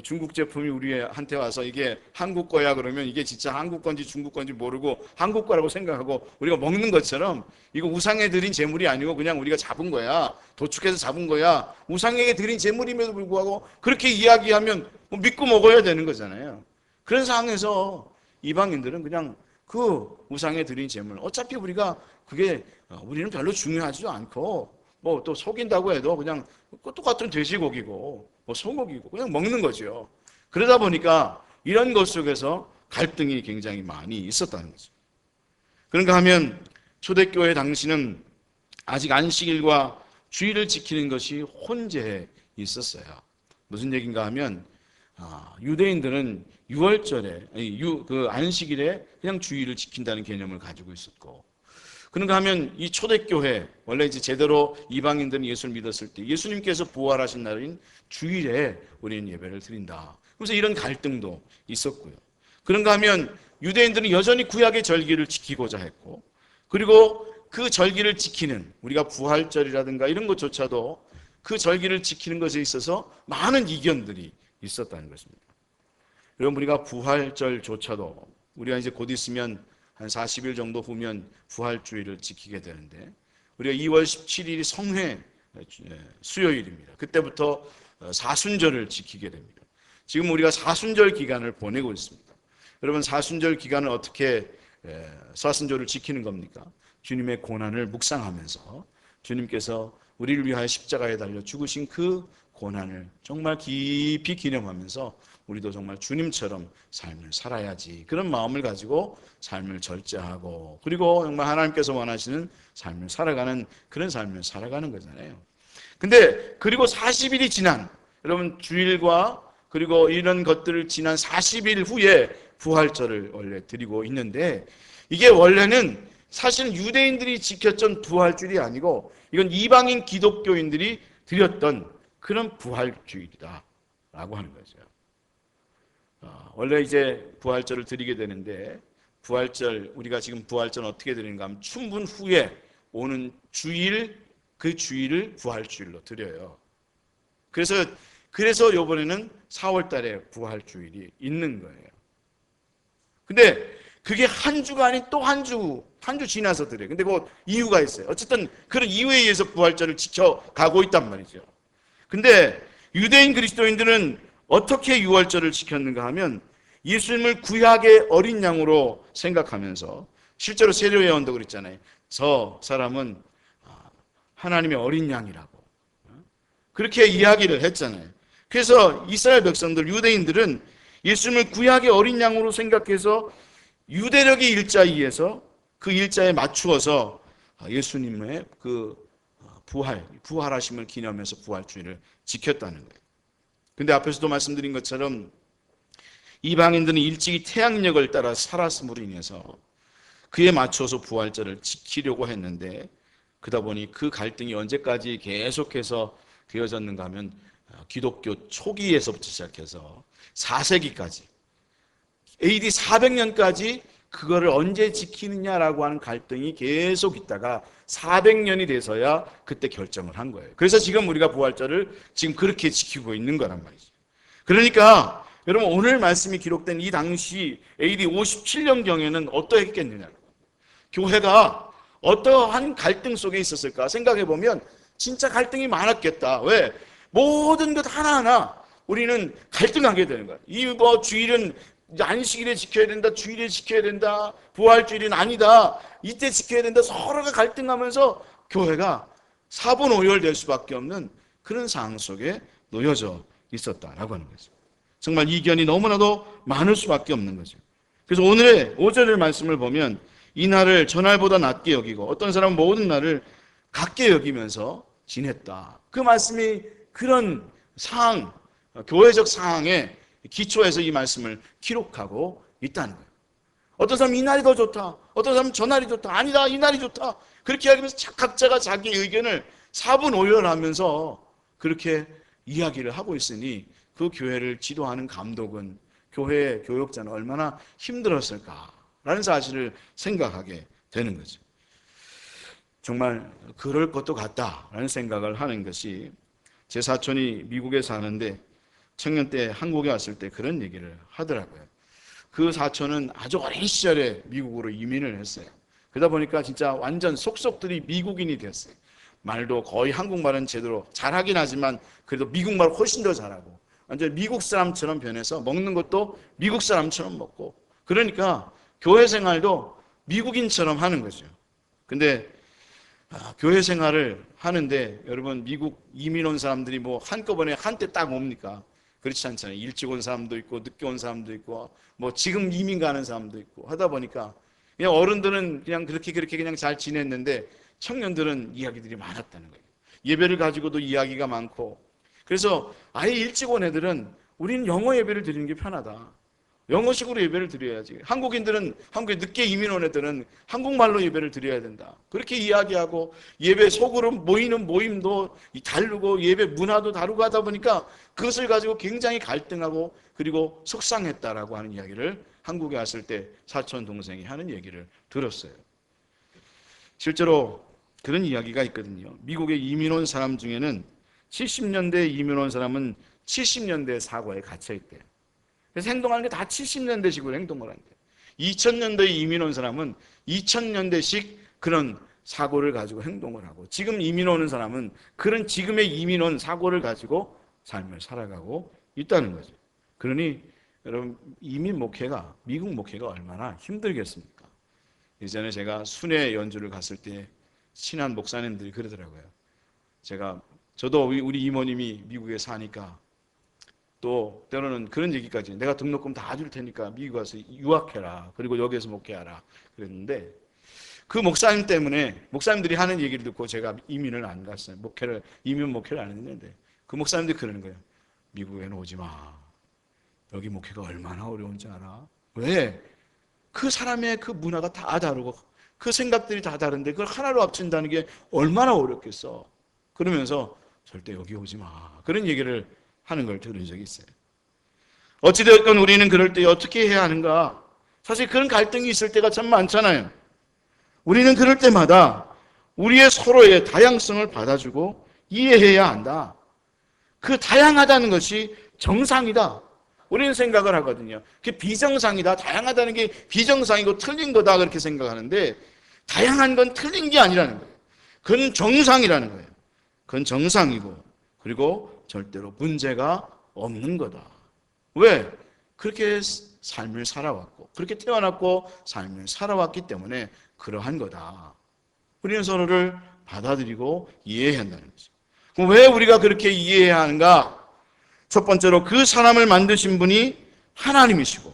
중국 제품이 우리한테 와서 이게 한국 거야 그러면 이게 진짜 한국 건지 중국 건지 모르고 한국 거라고 생각하고 우리가 먹는 것처럼 이거 우상에 드린 제물이 아니고 그냥 우리가 잡은 거야, 도축해서 잡은 거야, 우상에게 드린 제물임에도 불구하고 그렇게 이야기하면 믿고 먹어야 되는 거잖아요. 그런 상황에서 이방인들은 그냥 그 우상에 드린 제물, 어차피 우리가 그게 우리는 별로 중요하지도 않고 뭐 또 속인다고 해도 그냥 똑같은 돼지고기고 뭐 소고기고 그냥 먹는 거죠. 그러다 보니까 이런 것 속에서 갈등이 굉장히 많이 있었다는 거죠. 그런가 하면 초대교회 당시는 아직 안식일과 주일을 지키는 것이 혼재해 있었어요. 무슨 얘기인가 하면 유대인들은 6월절에 그 안식일에 그냥 주일을 지킨다는 개념을 가지고 있었고, 그런가 하면 이 초대교회 원래 이제 제대로 이방인들은 예수를 믿었을 때 예수님께서 부활하신 날인 주일에 우리는 예배를 드린다. 그래서 이런 갈등도 있었고요. 그런가 하면 유대인들은 여전히 구약의 절기를 지키고자 했고, 그리고 그 절기를 지키는 우리가 부활절이라든가 이런 것조차도 그 절기를 지키는 것에 있어서 많은 이견들이 있었다는 것입니다. 여러분 우리가 부활절조차도 우리가 이제 곧 있으면 한 40일 정도 후면 부활주일을 지키게 되는데, 우리가 2월 17일이 성회 수요일입니다. 그때부터 사순절을 지키게 됩니다. 지금 우리가 사순절 기간을 보내고 있습니다. 여러분 사순절 기간을 어떻게 사순절을 지키는 겁니까? 주님의 고난을 묵상하면서 주님께서 우리를 위하여 십자가에 달려 죽으신 그 고난을 정말 깊이 기념하면서 우리도 정말 주님처럼 삶을 살아야지, 그런 마음을 가지고 삶을 절제하고 그리고 정말 하나님께서 원하시는 삶을 살아가는 그런 삶을 살아가는 거잖아요. 근데 그리고 40일이 지난, 여러분 주일과 그리고 이런 것들을 지난 40일 후에 부활절을 원래 드리고 있는데, 이게 원래는 사실은 유대인들이 지켰던 부활주일이 아니고 이건 이방인 기독교인들이 드렸던 그런 부활주일이다 라고 하는 거죠. 원래 이제 부활절을 드리게 되는데, 부활절, 우리가 지금 부활절 어떻게 드리는가 하면 춘분 후에 오는 주일, 그 주일을 부활주일로 드려요. 그래서 이번에는 4월 달에 부활주일이 있는 거예요. 근데 그게 한 주가 아닌 또 한 주 지나서 드려요. 근데 그 이유가 있어요. 어쨌든 그런 이유에 의해서 부활절을 지켜가고 있단 말이죠. 근데 유대인 그리스도인들은 어떻게 유월절을 지켰는가 하면 예수님을 구약의 어린 양으로 생각하면서, 실제로 세례 요한도 그랬잖아요. 저 사람은 하나님의 어린 양이라고 그렇게 이야기를 했잖아요. 그래서 이스라엘 백성들, 유대인들은 예수님을 구약의 어린 양으로 생각해서 유대력의 일자에서 그 일자에 맞추어서 예수님의 그 부활하심을 기념해서 부활주일을 지켰다는 거예요. 근데 앞에서도 말씀드린 것처럼 이방인들은 일찍이 태양력을 따라 살았음으로 인해서 그에 맞춰서 부활절을 지키려고 했는데, 그러다 보니 그 갈등이 언제까지 계속해서 되어졌는가 하면 기독교 초기에서부터 시작해서 4세기까지 AD 400년까지 그거를 언제 지키느냐라고 하는 갈등이 계속 있다가 400년이 돼서야 그때 결정을 한 거예요. 그래서 지금 우리가 부활절을 지금 그렇게 지키고 있는 거란 말이죠. 그러니까 여러분, 오늘 말씀이 기록된 이 당시 AD 57년경에는 어떠했겠느냐, 교회가 어떠한 갈등 속에 있었을까 생각해 보면 진짜 갈등이 많았겠다. 왜? 모든 것 하나하나 우리는 갈등하게 되는 거야. 이 주일은 안식일에 지켜야 된다, 주일에 지켜야 된다, 부활주일은 아니다, 이때 지켜야 된다, 서로가 갈등하면서 교회가 사분오열될 수밖에 없는 그런 상황 속에 놓여져 있었다라고 하는 거죠. 정말 이견이 너무나도 많을 수밖에 없는 거죠. 그래서 오늘의 5절의 말씀을 보면 이 날을 전날보다 낮게 여기고 어떤 사람은 모든 날을 같게 여기면서 지냈다. 그 말씀이 그런 상황, 교회적 상황에 기초해서 이 말씀을 기록하고 있다는 거예요. 어떤 사람은 이 날이 더 좋다, 어떤 사람은 저 날이 좋다, 아니다 이 날이 좋다, 그렇게 이야기하면서 각자가 자기 의견을 사분오열하면서 그렇게 이야기를 하고 있으니 그 교회를 지도하는 감독은, 교회 교역자는 얼마나 힘들었을까라는 사실을 생각하게 되는 거죠. 정말 그럴 것도 같다라는 생각을 하는 것이, 제 사촌이 미국에 사는데 청년 때 한국에 왔을 때 그런 얘기를 하더라고요. 그 사촌은 아주 어린 시절에 미국으로 이민을 했어요. 그러다 보니까 진짜 완전 속속들이 미국인이 됐어요. 말도 거의 한국말은 제대로 잘하긴 하지만 그래도 미국말 훨씬 더 잘하고 완전 미국 사람처럼 변해서 먹는 것도 미국 사람처럼 먹고, 그러니까 교회 생활도 미국인처럼 하는 거죠. 근데 교회 생활을 하는데 여러분, 미국 이민 온 사람들이 뭐 한꺼번에 한때 딱 옵니까? 그렇지 않잖아요. 일찍 온 사람도 있고 늦게 온 사람도 있고 뭐 지금 이민 가는 사람도 있고 하다 보니까 그냥 어른들은 그냥 그렇게 그냥 잘 지냈는데 청년들은 이야기들이 많았다는 거예요. 예배를 가지고도 이야기가 많고, 그래서 아예 일찍 온 애들은 우리는 영어 예배를 드리는 게 편하다, 영어식으로 예배를 드려야지, 한국인들은 한국에 늦게 이민 온 애들은 한국말로 예배를 드려야 된다, 그렇게 이야기하고, 예배 속으로 모이는 모임도 다르고 예배 문화도 다르고 하다 보니까 그것을 가지고 굉장히 갈등하고 그리고 속상했다라고 하는 이야기를 한국에 왔을 때 사촌 동생이 하는 얘기를 들었어요. 실제로 그런 이야기가 있거든요. 미국에 이민 온 사람 중에는 70년대에 이민 온 사람은 70년대 사고에 갇혀 있대요. 그래서 행동하는 게 다 70년대식으로 행동을 한대요. 2000년대에 이민 온 사람은 2000년대식 그런 사고를 가지고 행동을 하고, 지금 이민 오는 사람은 그런 지금의 이민 온 사고를 가지고 삶을 살아가고 있다는 거죠. 그러니 여러분, 이민 목회가, 미국 목회가 얼마나 힘들겠습니까? 예전에 제가 순회 연주를 갔을 때 친한 목사님들이 그러더라고요. 저도 우리 이모님이 미국에 사니까 또 때로는 그런 얘기까지, 내가 등록금 다 줄 테니까 미국 가서 유학해라, 그리고 여기에서 목회하라 그랬는데, 그 목사님 때문에, 목사님들이 하는 얘기를 듣고 제가 이민을 안 갔어요. 이민 목회를 안 했는데, 그 목사님들이 그러는 거예요. 미국에는 오지 마. 여기 목회가 얼마나 어려운지 알아? 왜? 그 사람의 그 문화가 다 다르고 그 생각들이 다 다른데 그걸 하나로 합친다는 게 얼마나 어렵겠어. 그러면서 절대 여기 오지 마, 그런 얘기를 하는 걸 들은 적이 있어요. 어찌되었건 우리는 그럴 때 어떻게 해야 하는가? 사실 그런 갈등이 있을 때가 참 많잖아요. 우리는 그럴 때마다 우리의 서로의 다양성을 받아주고 이해해야 한다. 그 다양하다는 것이 정상이다. 우리는 생각을 하거든요. 그게 비정상이다. 다양하다는 게 비정상이고 틀린 거다, 그렇게 생각하는데, 다양한 건 틀린 게 아니라는 거예요. 그건 정상이라는 거예요. 그건 정상이고, 그리고 절대로 문제가 없는 거다. 왜? 그렇게 삶을 살아왔고, 그렇게 태어났고 삶을 살아왔기 때문에 그러한 거다. 우리는 서로를 받아들이고 이해해야 한다는 거죠. 그럼 왜 우리가 그렇게 이해해야 하는가? 첫 번째로, 그 사람을 만드신 분이 하나님이시고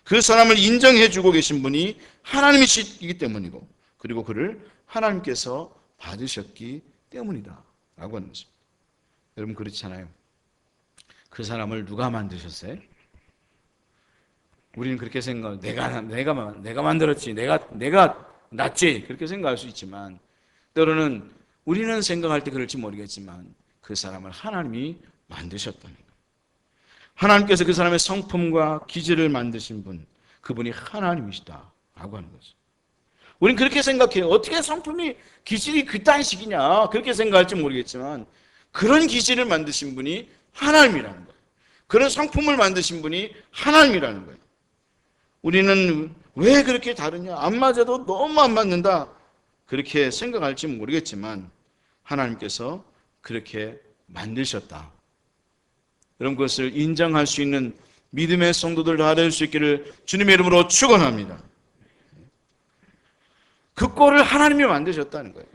그 사람을 인정해주고 계신 분이 하나님이시기 때문이고, 그리고 그를 하나님께서 받으셨기 때문이다 라고 하는 것입니다. 여러분, 그렇잖아요. 그 사람을 누가 만드셨어요? 우리는 그렇게 생각해요. 내가 만들었지, 내가 낫지, 그렇게 생각할 수 있지만, 때로는 우리는 생각할 때 그럴지 모르겠지만 그 사람을 하나님이 만드셨다는 거예요. 하나님께서 그 사람의 성품과 기질을 만드신 분, 그분이 하나님이시다 라고 하는 거죠. 우리는 그렇게 생각해요. 어떻게 성품이, 기질이 그딴 식이냐, 그렇게 생각할지 모르겠지만 그런 기질을 만드신 분이 하나님이라는 거예요. 그런 성품을 만드신 분이 하나님이라는 거예요. 우리는 왜 그렇게 다르냐, 안 맞아도 너무 안 맞는다, 그렇게 생각할지 모르겠지만 하나님께서 그렇게 만드셨다. 여러분, 그것을 인정할 수 있는 믿음의 성도들 다 될 수 있기를 주님의 이름으로 축원합니다. 그 꼴을 하나님이 만드셨다는 거예요.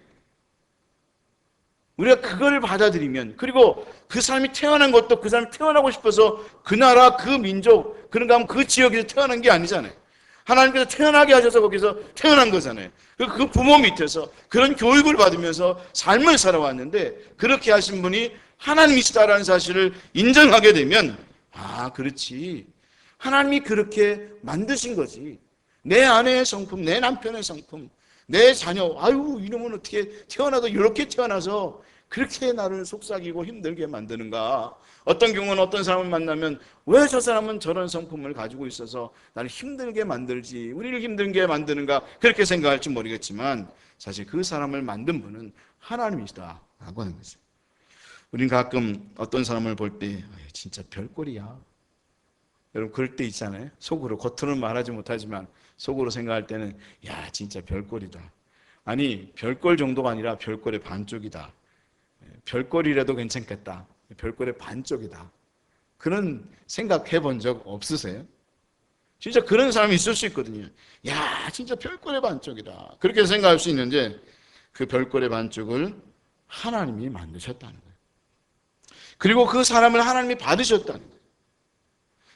우리가 그걸 받아들이면, 그리고 그 사람이 태어난 것도 그 사람이 태어나고 싶어서 그 나라, 그 민족, 그런가 하면 그 지역에서 태어난 게 아니잖아요. 하나님께서 태어나게 하셔서 거기서 태어난 거잖아요. 그 부모 밑에서 그런 교육을 받으면서 삶을 살아왔는데, 그렇게 하신 분이 하나님이시다라는 사실을 인정하게 되면, 아, 그렇지, 하나님이 그렇게 만드신 거지. 내 아내의 성품, 내 남편의 성품, 내 자녀, 아유, 이놈은 어떻게 태어나도 이렇게 태어나서 그렇게 나를 속삭이고 힘들게 만드는가. 어떤 경우는 어떤 사람을 만나면 왜 저 사람은 저런 성품을 가지고 있어서 나를 힘들게 만들지, 우리를 힘들게 만드는가, 그렇게 생각할지 모르겠지만 사실 그 사람을 만든 분은 하나님이시다 라고 하는 거죠. 우리는 가끔 어떤 사람을 볼 때 진짜 별꼴이야, 여러분, 그럴 때 있잖아요. 속으로, 겉으로는 말하지 못하지만 속으로 생각할 때는 야, 진짜 별꼴이다. 아니, 별꼴 정도가 아니라 별꼴의 반쪽이다. 별꼴이라도 괜찮겠다. 별꼴의 반쪽이다. 그런 생각 해본 적 없으세요? 진짜 그런 사람이 있을 수 있거든요. 야, 진짜 별꼴의 반쪽이다. 그렇게 생각할 수 있는데 그 별꼴의 반쪽을 하나님이 만드셨다는 거예요. 그리고 그 사람을 하나님이 받으셨다는 거예요.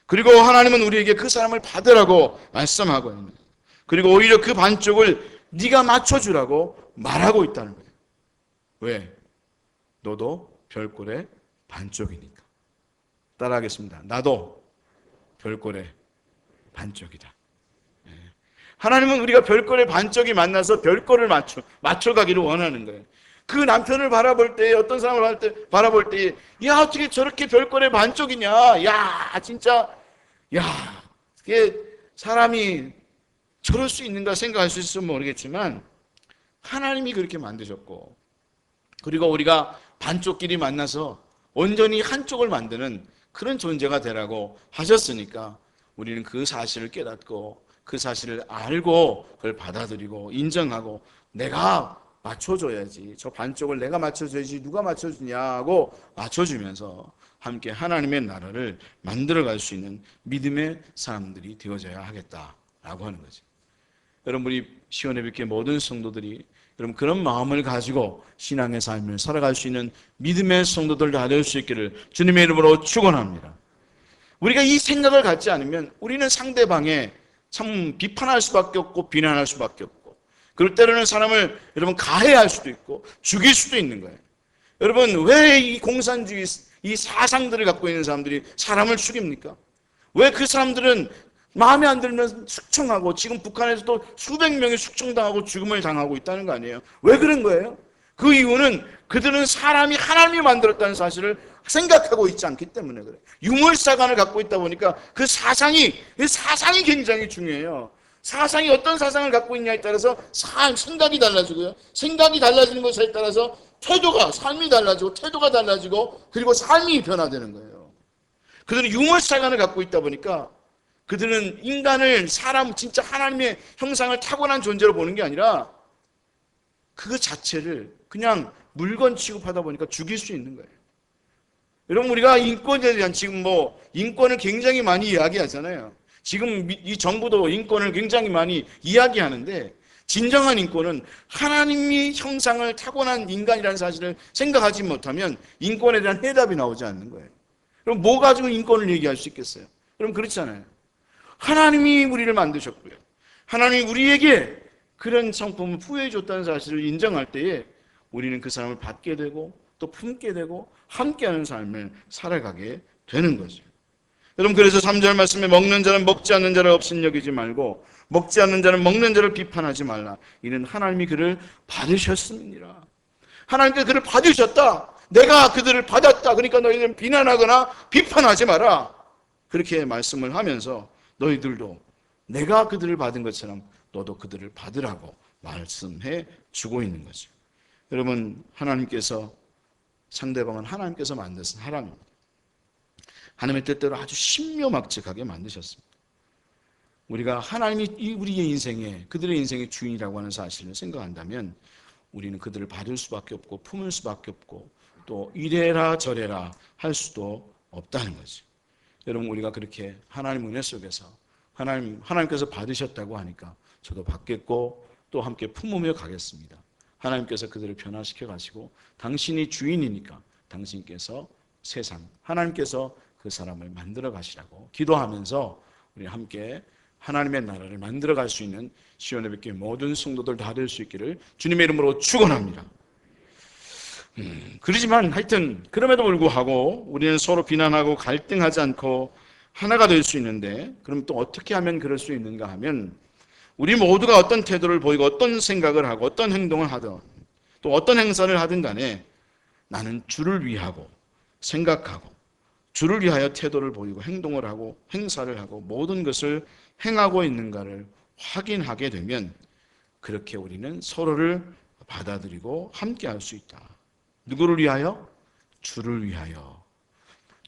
그리고 하나님은 우리에게 그 사람을 받으라고 말씀하고 있는 거예요. 그리고 오히려 그 반쪽을 네가 맞춰주라고 말하고 있다는 거예요. 왜? 너도 별꼴의 반쪽이니까. 따라하겠습니다. 나도 별꼴의 반쪽이다. 하나님은 우리가 별꼴의 반쪽이 만나서 별꼴을 맞춰가기를 원하는 거예요. 그 남편을 바라볼 때, 어떤 사람을 바라볼 때, 야, 어떻게 저렇게 별꼴의 반쪽이냐, 야, 진짜, 야, 이게 사람이 저럴 수 있는가 생각할 수 있으면 모르겠지만 하나님이 그렇게 만드셨고, 그리고 우리가 반쪽끼리 만나서 온전히 한쪽을 만드는 그런 존재가 되라고 하셨으니까 우리는 그 사실을 깨닫고 그 사실을 알고 그걸 받아들이고 인정하고, 내가 맞춰줘야지, 저 반쪽을 내가 맞춰줘야지 누가 맞춰주냐고 맞춰주면서 함께 하나님의 나라를 만들어갈 수 있는 믿음의 사람들이 되어져야 하겠다라고 하는 거죠. 여러분, 우리 시온예비교회 모든 성도들이 여러분 그런 마음을 가지고 신앙의 삶을 살아갈 수 있는 믿음의 성도들 다 될 수 있기를 주님의 이름으로 축원합니다. 우리가 이 생각을 갖지 않으면 우리는 상대방에 참 비판할 수밖에 없고 비난할 수밖에 없고, 그럴 때로는 사람을 여러분 가해할 수도 있고 죽일 수도 있는 거예요. 여러분 왜 이 공산주의 이 사상들을 갖고 있는 사람들이 사람을 죽입니까? 왜 그 사람들은 마음에 안 들면 숙청하고, 지금 북한에서도 수백 명이 숙청당하고 죽음을 당하고 있다는 거 아니에요? 왜 그런 거예요? 그 이유는 그들은 사람이 하나님이 만들었다는 사실을 생각하고 있지 않기 때문에 그래요. 유물사관을 갖고 있다 보니까 그 사상이 굉장히 중요해요. 사상이 어떤 사상을 갖고 있냐에 따라서 생각이 달라지고요. 생각이 달라지는 것에 따라서 삶이 달라지고 태도가 달라지고 그리고 삶이 변화되는 거예요. 그들은 유물사관을 갖고 있다 보니까 그들은 사람 진짜 하나님의 형상을 타고난 존재로 보는 게 아니라 그 자체를 그냥 물건 취급하다 보니까 죽일 수 있는 거예요. 여러분 우리가 인권에 대한 지금 인권을 굉장히 많이 이야기하잖아요. 지금 이 정부도 인권을 굉장히 많이 이야기하는데 진정한 인권은 하나님이 형상을 타고난 인간이라는 사실을 생각하지 못하면 인권에 대한 해답이 나오지 않는 거예요. 그럼 뭐 가지고 인권을 얘기할 수 있겠어요? 그럼 그렇잖아요. 하나님이 우리를 만드셨고요. 하나님이 우리에게 그런 성품을 부여해 줬다는 사실을 인정할 때에 우리는 그 사람을 받게 되고 또 품게 되고 함께하는 삶을 살아가게 되는 거죠. 여러분 그래서 3절 말씀에 먹는 자는 먹지 않는 자를 업신여기지 말고 먹지 않는 자는 먹는 자를 비판하지 말라. 이는 하나님이 그를 받으셨음이니라. 하나님께서 그를 받으셨다. 내가 그들을 받았다. 그러니까 너희들은 비난하거나 비판하지 마라. 그렇게 말씀을 하면서 너희들도 내가 그들을 받은 것처럼 너도 그들을 받으라고 말씀해 주고 있는 거죠. 여러분 하나님께서 상대방은 하나님께서 만드신 사람입니다. 하나님의 뜻대로 아주 신묘막측하게 만드셨습니다. 우리가 하나님이 우리의 인생에 그들의 인생의 주인이라고 하는 사실을 생각한다면 우리는 그들을 받을 수밖에 없고 품을 수밖에 없고 또 이래라 저래라 할 수도 없다는 거죠. 여러분 우리가 그렇게 하나님 은혜 속에서 하나님께서 받으셨다고 하니까 저도 받겠고 또 함께 품으며 가겠습니다. 하나님께서 그들을 변화시켜 가시고 당신이 주인이니까 당신께서 하나님께서 그 사람을 만들어 가시라고 기도하면서 우리 함께 하나님의 나라를 만들어 갈 수 있는 시온예비교회 모든 성도들 다 될 수 있기를 주님의 이름으로 축원합니다. 그러지만 하여튼 그럼에도 불구하고 우리는 서로 비난하고 갈등하지 않고 하나가 될 수 있는데, 그럼 또 어떻게 하면 그럴 수 있는가 하면 우리 모두가 어떤 태도를 보이고 어떤 생각을 하고 어떤 행동을 하든 또 어떤 행사를 하든 간에 나는 주를 위하고 생각하고 주를 위하여 태도를 보이고 행동을 하고 행사를 하고 모든 것을 행하고 있는가를 확인하게 되면 그렇게 우리는 서로를 받아들이고 함께할 수 있다. 누구를 위하여? 주를 위하여.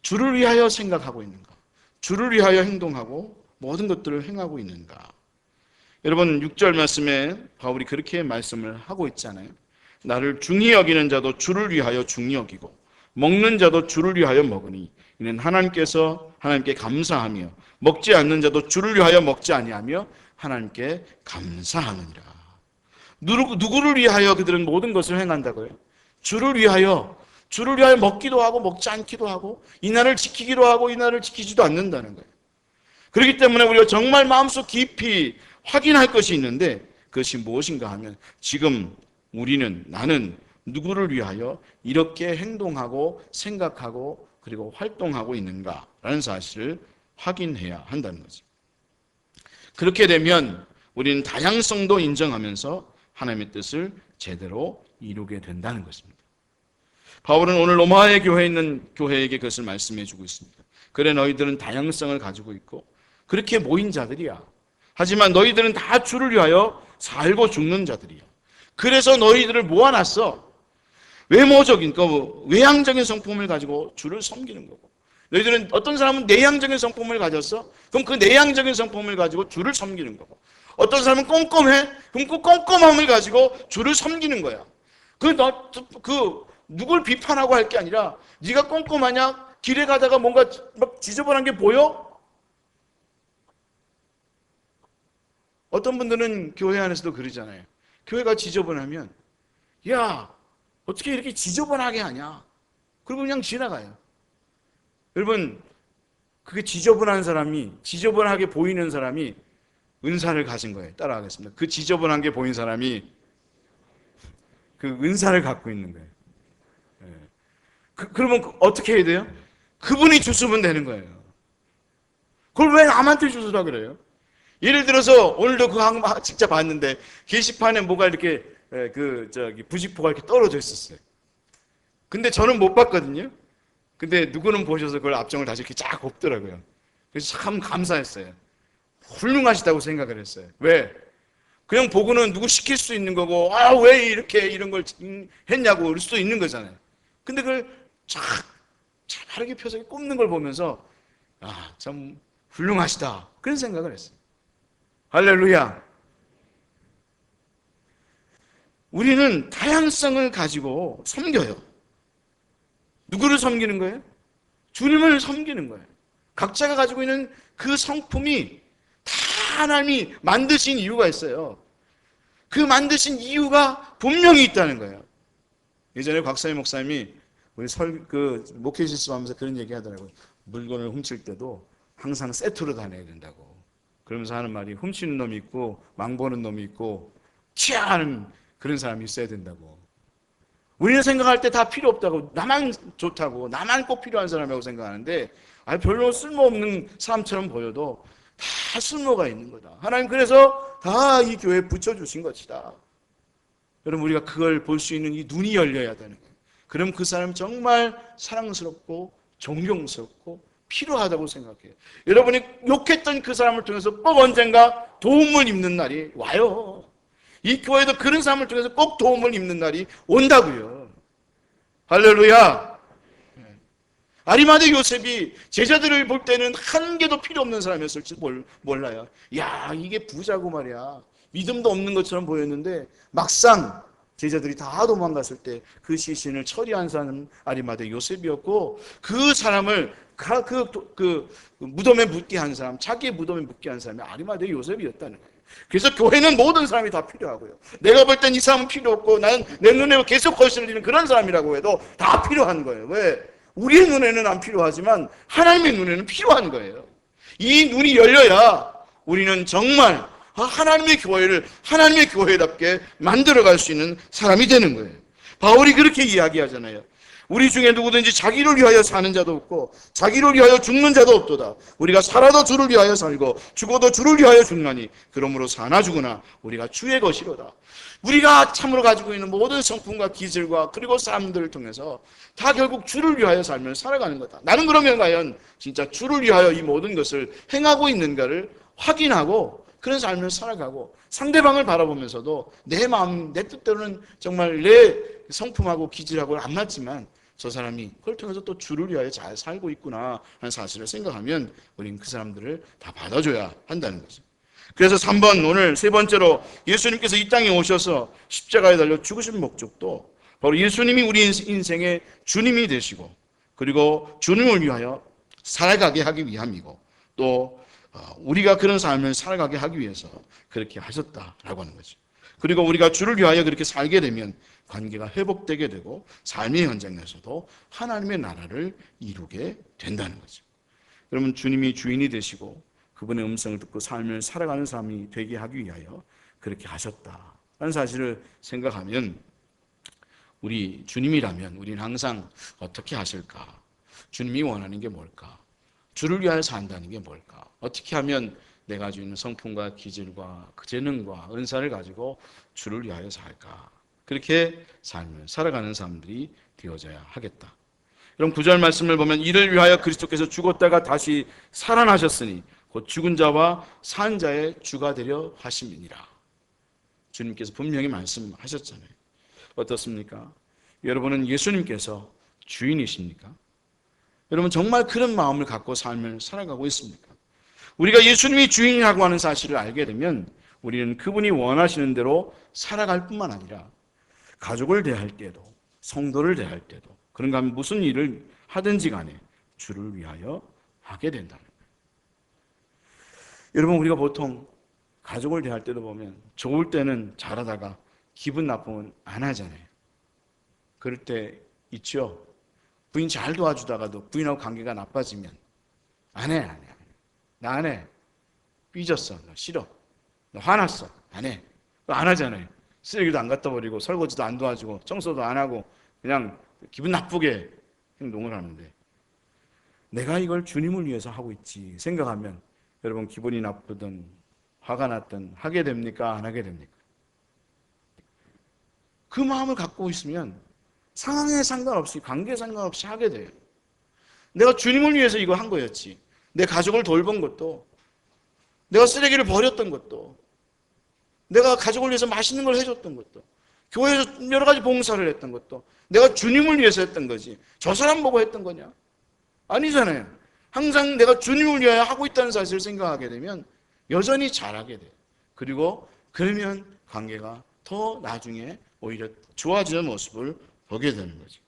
주를 위하여 생각하고 있는가? 주를 위하여 행동하고 모든 것들을 행하고 있는가? 여러분 6절 말씀에 바울이 그렇게 말씀을 하고 있잖아요. 나를 중히 여기는 자도 주를 위하여 중히 여기고 먹는 자도 주를 위하여 먹으니 이는 하나님께 감사하며 먹지 않는 자도 주를 위하여 먹지 아니하며 하나님께 감사하느니라. 누구를 위하여 그들은 모든 것을 행한다고요? 주를 위하여 먹기도 하고 먹지 않기도 하고 이날을 지키기도 하고 이날을 지키지도 않는다는 거예요. 그렇기 때문에 우리가 정말 마음속 깊이 확인할 것이 있는데 그것이 무엇인가 하면 지금 나는 누구를 위하여 이렇게 행동하고 생각하고 그리고 활동하고 있는가라는 사실을 확인해야 한다는 거죠. 그렇게 되면 우리는 다양성도 인정하면서 하나님의 뜻을 제대로 이루게 된다는 것입니다. 바울은 오늘 로마의 교회에 있는 교회에게 그것을 말씀해 주고 있습니다. 그래 너희들은 다양성을 가지고 있고 그렇게 모인 자들이야. 하지만 너희들은 다 주를 위하여 살고 죽는 자들이야. 그래서 너희들을 모아놨어. 외모적인, 외향적인 성품을 가지고 주를 섬기는 거고, 너희들은 어떤 사람은 내향적인 성품을 가졌어? 그럼 그 내향적인 성품을 가지고 주를 섬기는 거고, 어떤 사람은 꼼꼼해? 그럼 그 꼼꼼함을 가지고 주를 섬기는 거야. 누굴 비판하고 할 게 아니라 네가 꼼꼼하냐? 길에 가다가 뭔가 막 지저분한 게 보여? 어떤 분들은 교회 안에서도 그러잖아요. 교회가 지저분하면 야, 어떻게 이렇게 지저분하게 하냐? 그리고 그냥 지나가요. 여러분, 그게 지저분한 사람이, 지저분하게 보이는 사람이 은사를 가진 거예요. 따라하겠습니다. 그 지저분한 게 보인 사람이 그 은사를 갖고 있는 거예요. 그러면 어떻게 해야 돼요? 그분이 주시면 되는 거예요. 그걸 왜 남한테 주시라 그래요? 예를 들어서 오늘도 그 항 직접 봤는데 게시판에 뭐가 이렇게 부직포가 이렇게 떨어져 있었어요. 근데 저는 못 봤거든요. 근데 누구는 보셔서 그걸 앞정을 다시 이렇게 쫙 곱더라고요. 그래서 참 감사했어요. 훌륭하시다고 생각을 했어요. 왜? 그냥 보고는 누구 시킬 수 있는 거고, 아, 왜 이렇게 이런 걸 했냐고 그럴 수도 있는 거잖아요. 근데 그걸 쫙 바르게 펴서 꼽는 걸 보면서, 아, 참 훌륭하시다. 그런 생각을 했어요. 할렐루야. 우리는 다양성을 가지고 섬겨요. 누구를 섬기는 거예요? 주님을 섬기는 거예요. 각자가 가지고 있는 그 성품이 다 하나님이 만드신 이유가 있어요. 그 만드신 이유가 분명히 있다는 거예요. 예전에 곽사희 목사님이 우리 목회 실습하면서 그런 얘기 하더라고요. 물건을 훔칠 때도 항상 세트로 다녀야 된다고. 그러면서 하는 말이 훔치는 놈이 있고 망보는 놈이 있고 치아하는 그런 사람이 있어야 된다고. 우리는 생각할 때 다 필요 없다고, 나만 좋다고, 나만 꼭 필요한 사람이라고 생각하는데 별로 쓸모없는 사람처럼 보여도 다 쓸모가 있는 거다. 하나님 그래서 다 이 교회에 붙여주신 것이다. 여러분, 우리가 그걸 볼 수 있는 이 눈이 열려야 되는 거예요. 그럼 그 사람이 정말 사랑스럽고 존경스럽고 필요하다고 생각해요. 여러분이 욕했던 그 사람을 통해서 꼭 언젠가 도움을 입는 날이 와요. 이 교회도 그런 사람을 통해서 꼭 도움을 입는 날이 온다고요. 할렐루야. 아리마대 요셉이 제자들을 볼 때는 한 개도 필요 없는 사람이었을지 몰라요. 야, 이게 부자고 말이야. 믿음도 없는 것처럼 보였는데 막상 제자들이 다 도망갔을 때 그 시신을 처리한 사람은 아리마대 요셉이었고, 그 사람을 그 무덤에 묻게 한 사람, 자기의 무덤에 묻게 한 사람이 아리마대 요셉이었다는 거예요. 그래서 교회는 모든 사람이 다 필요하고요. 내가 볼 땐 이 사람은 필요 없고 나는 내 눈에 계속 거슬리는 그런 사람이라고 해도 다 필요한 거예요. 왜? 우리의 눈에는 안 필요하지만 하나님의 눈에는 필요한 거예요. 이 눈이 열려야 우리는 정말 하나님의 교회를 하나님의 교회답게 만들어갈 수 있는 사람이 되는 거예요. 바울이 그렇게 이야기하잖아요. 우리 중에 누구든지 자기를 위하여 사는 자도 없고 자기를 위하여 죽는 자도 없도다. 우리가 살아도 주를 위하여 살고 죽어도 주를 위하여 죽나니 그러므로 사나 죽으나 우리가 주의 것이로다. 우리가 참으로 가지고 있는 모든 성품과 기질과 그리고 사람들을 통해서 다 결국 주를 위하여 살면 살아가는 거다. 나는 그러면 과연 진짜 주를 위하여 이 모든 것을 행하고 있는가를 확인하고 그런 삶을 살아가고, 상대방을 바라보면서도 내 마음, 내 뜻대로는 정말 내 성품하고 기질하고는 안 맞지만 저 사람이 그걸 통해서 또 주를 위하여 잘 살고 있구나 하는 사실을 생각하면 우리는 그 사람들을 다 받아줘야 한다는 거죠. 그래서 3번, 오늘 세 번째로 예수님께서 이 땅에 오셔서 십자가에 달려 죽으신 목적도 바로 예수님이 우리 인생의 주님이 되시고 그리고 주님을 위하여 살아가게 하기 위함이고, 또 우리가 그런 삶을 살아가게 하기 위해서 그렇게 하셨다라고 하는 거죠. 그리고 우리가 주를 위하여 그렇게 살게 되면 관계가 회복되게 되고 삶의 현장에서도 하나님의 나라를 이루게 된다는 거죠. 여러분, 주님이 주인이 되시고 그분의 음성을 듣고 삶을 살아가는 사람이 되게 하기 위하여 그렇게 하셨다라는 사실을 생각하면 우리 주님이라면 우리는 항상 어떻게 하실까? 주님이 원하는 게 뭘까? 주를 위하여 산다는 게 뭘까? 어떻게 하면 내가 가지고 있는 성품과 기질과 재능과 은사를 가지고 주를 위하여 살까? 그렇게 삶을 살아가는 사람들이 되어져야 하겠다. 그럼 9절 말씀을 보면 이를 위하여 그리스도께서 죽었다가 다시 살아나셨으니 곧 죽은 자와 산 자의 주가 되려 하심이니라. 주님께서 분명히 말씀하셨잖아요. 어떻습니까? 여러분은 예수님께서 주인이십니까? 여러분 정말 그런 마음을 갖고 삶을 살아가고 있습니까? 우리가 예수님이 주인이라고 하는 사실을 알게 되면 우리는 그분이 원하시는 대로 살아갈 뿐만 아니라 가족을 대할 때도 성도를 대할 때도 그런가 하면 무슨 일을 하든지 간에 주를 위하여 하게 된다는 거예요. 여러분, 우리가 보통 가족을 대할 때도 보면 좋을 때는 잘하다가 기분 나쁘면 안 하잖아요. 그럴 때 있죠. 부인 잘 도와주다가도 부인하고 관계가 나빠지면 안 해. 나 안 해. 삐졌어. 너 싫어. 너 화났어. 안 해. 안 하잖아요. 쓰레기도 안 갖다 버리고 설거지도 안 도와주고 청소도 안 하고 그냥 기분 나쁘게 행동을 하는데, 내가 이걸 주님을 위해서 하고 있지 생각하면 여러분 기분이 나쁘든 화가 났든 하게 됩니까? 안 하게 됩니까? 그 마음을 갖고 있으면 상황에 상관없이, 관계에 상관없이 하게 돼요. 내가 주님을 위해서 이거 한 거였지. 내 가족을 돌본 것도, 내가 쓰레기를 버렸던 것도, 내가 가족을 위해서 맛있는 걸 해줬던 것도, 교회에서 여러 가지 봉사를 했던 것도 내가 주님을 위해서 했던 거지. 저 사람 보고 했던 거냐? 아니잖아요. 항상 내가 주님을 위하여 하고 있다는 사실을 생각하게 되면 여전히 잘하게 돼요. 그리고 그러면 관계가 더 나중에 오히려 좋아지는 모습을 보게 되는 거죠.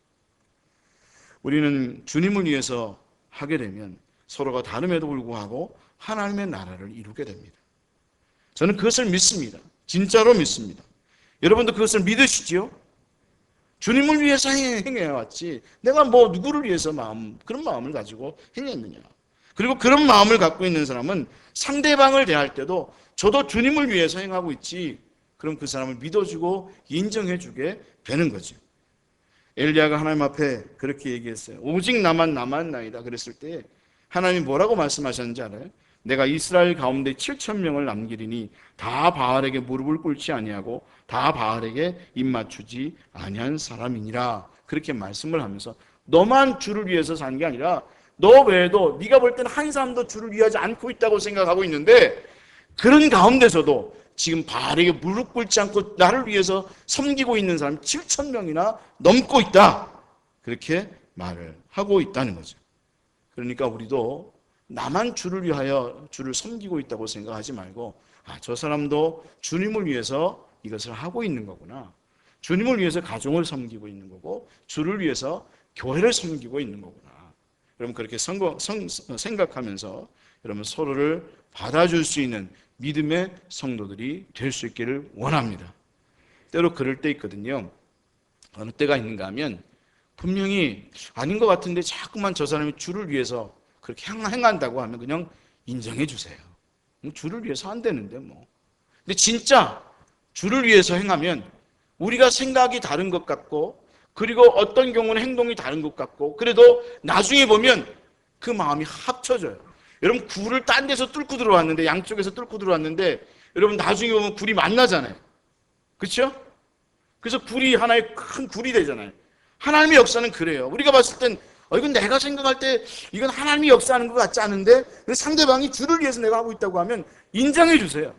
우리는 주님을 위해서 하게 되면 서로가 다름에도 불구하고 하나님의 나라를 이루게 됩니다. 저는 그것을 믿습니다. 진짜로 믿습니다. 여러분도 그것을 믿으시지요? 주님을 위해서 행해왔지 내가 뭐 누구를 위해서 그런 마음을 가지고 행했느냐. 그리고 그런 마음을 갖고 있는 사람은 상대방을 대할 때도 저도 주님을 위해서 행하고 있지, 그럼 그 사람을 믿어주고 인정해주게 되는 거죠. 엘리야가 하나님 앞에 그렇게 얘기했어요. 오직 나만 남았나이다 그랬을 때 하나님이 뭐라고 말씀하셨는지 알아요? 내가 이스라엘 가운데 7,000명을 남기리니 다 바알에게 무릎을 꿇지 아니하고 다 바알에게 입맞추지 아니한 사람이니라. 그렇게 말씀을 하면서 너만 주를 위해서 산 게 아니라 너 외에도 네가 볼 때는 한 사람도 주를 위하지 않고 있다고 생각하고 있는데, 그런 가운데서도 지금 바알에게 무릎 꿇지 않고 나를 위해서 섬기고 있는 사람이 7,000명이나 넘고 있다. 그렇게 말을 하고 있다는 거죠. 그러니까 우리도 나만 주를 위하여 주를 섬기고 있다고 생각하지 말고, 저 사람도 주님을 위해서 이것을 하고 있는 거구나. 주님을 위해서 가정을 섬기고 있는 거고 주를 위해서 교회를 섬기고 있는 거구나. 여러분 그렇게 생각하면서 여러분 서로를 받아줄 수 있는 믿음의 성도들이 될 수 있기를 원합니다. 때로 그럴 때 있거든요. 어느 때가 있는가 하면 분명히 아닌 것 같은데 자꾸만 저 사람이 주를 위해서 그렇게 행한다고 하면 그냥 인정해 주세요. 주를 위해서 안 되는데 뭐. 근데 진짜 주를 위해서 행하면 우리가 생각이 다른 것 같고, 그리고 어떤 경우는 행동이 다른 것 같고, 그래도 나중에 보면 그 마음이 합쳐져요. 여러분 굴을 딴 데서 뚫고 들어왔는데, 양쪽에서 뚫고 들어왔는데 여러분 나중에 보면 굴이 만나잖아요. 그렇죠? 그래서 굴이 하나의 큰 굴이 되잖아요. 하나님의 역사는 그래요. 우리가 봤을 땐 이건 내가 생각할 때 이건 하나님이 역사하는 것 같지 않은데, 상대방이 주를 위해서 내가 하고 있다고 하면 인정해 주세요.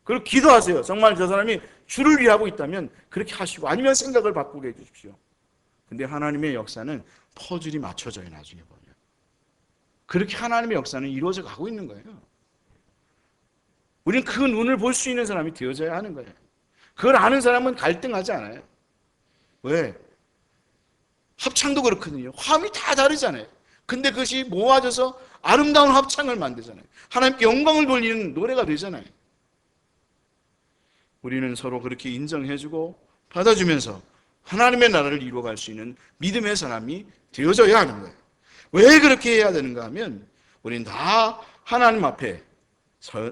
그리고 기도하세요. 정말 저 사람이 주를 위해 하고 있다면 그렇게 하시고, 아니면 생각을 바꾸게 해주십시오. 근데 하나님의 역사는 퍼즐이 맞춰져요. 나중에 보면 그렇게 하나님의 역사는 이루어져 가고 있는 거예요. 우리는 그 눈을 볼 수 있는 사람이 되어져야 하는 거예요. 그걸 아는 사람은 갈등하지 않아요. 왜? 합창도 그렇거든요. 화음이 다 다르잖아요. 근데 그것이 모아져서 아름다운 합창을 만들잖아요. 하나님께 영광을 돌리는 노래가 되잖아요. 우리는 서로 그렇게 인정해주고 받아주면서 하나님의 나라를 이루어갈 수 있는 믿음의 사람이 되어져야 하는 거예요. 왜 그렇게 해야 되는가 하면 우리는 다 하나님 앞에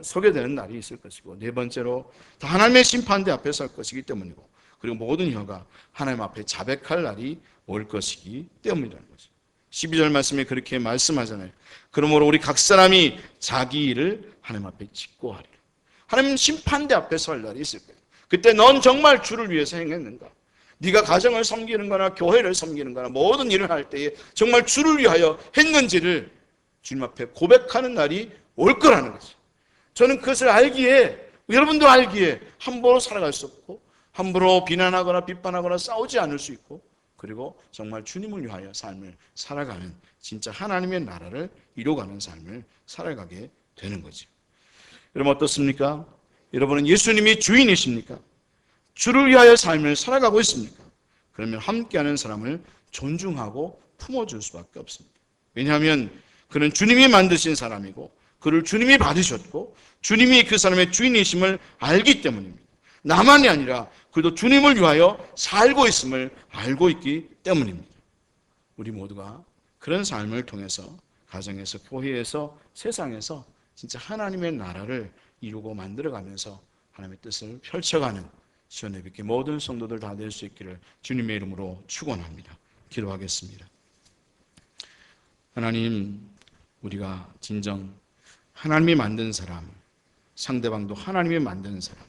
서게 되는 날이 있을 것이고, 네 번째로 다 하나님의 심판대 앞에 설 것이기 때문이고, 그리고 모든 혀가 하나님 앞에 자백할 날이 올 것이기 때문이라는 거죠. 12절 말씀에 그렇게 말씀하잖아요. 그러므로 우리 각 사람이 자기 일을 하나님 앞에 짓고 하리라. 하나님 심판대 앞에 설 날이 있을 거예요. 그때 넌 정말 주를 위해서 행했는가? 네가 가정을 섬기는 거나 교회를 섬기는 거나 모든 일을 할 때에 정말 주를 위하여 했는지를 주님 앞에 고백하는 날이 올 거라는 거죠. 저는 그것을 알기에, 여러분도 알기에 함부로 살아갈 수 없고, 함부로 비난하거나 비판하거나 싸우지 않을 수 있고, 그리고 정말 주님을 위하여 삶을 살아가는, 진짜 하나님의 나라를 이루어가는 삶을 살아가게 되는 거죠. 여러분 어떻습니까? 여러분은 예수님이 주인이십니까? 주를 위하여 삶을 살아가고 있습니까? 그러면 함께하는 사람을 존중하고 품어줄 수밖에 없습니다. 왜냐하면 그는 주님이 만드신 사람이고 그를 주님이 받으셨고 주님이 그 사람의 주인이심을 알기 때문입니다. 나만이 아니라 그도 주님을 위하여 살고 있음을 알고 있기 때문입니다. 우리 모두가 그런 삶을 통해서 가정에서, 교회에서, 세상에서 진짜 하나님의 나라를 이루고 만들어가면서 하나님의 뜻을 펼쳐가는 시원해뵙게 모든 성도들 다 될 수 있기를 주님의 이름으로 축원합니다. 기도하겠습니다. 하나님, 우리가 진정 하나님이 만든 사람, 상대방도 하나님이 만든 사람,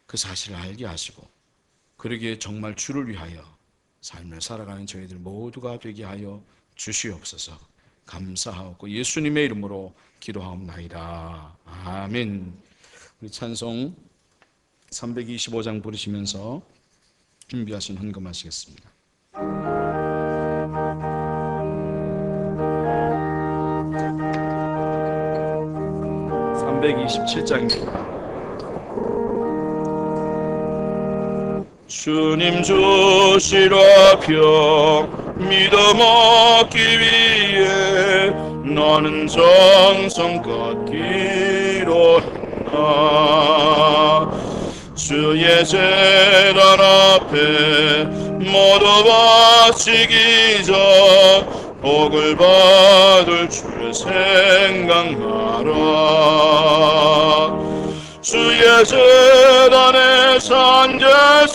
그 사실을 알게 하시고 그러기에 정말 주를 위하여 삶을 살아가는 저희들 모두가 되게 하여 주시옵소서. 감사하고 예수님의 이름으로 기도하옵나이다. 아멘. 우리 찬송 325장 부르시면서 준비하신 헌금하시겠습니다. 327장입니다. 주님 주시라 평 믿어 먹기 위해 나는 정성껏 기도했나. 주의 제단 앞에 모두 바치기 전 복을 받을 줄 생각하라. 주의 제단에 산제사들이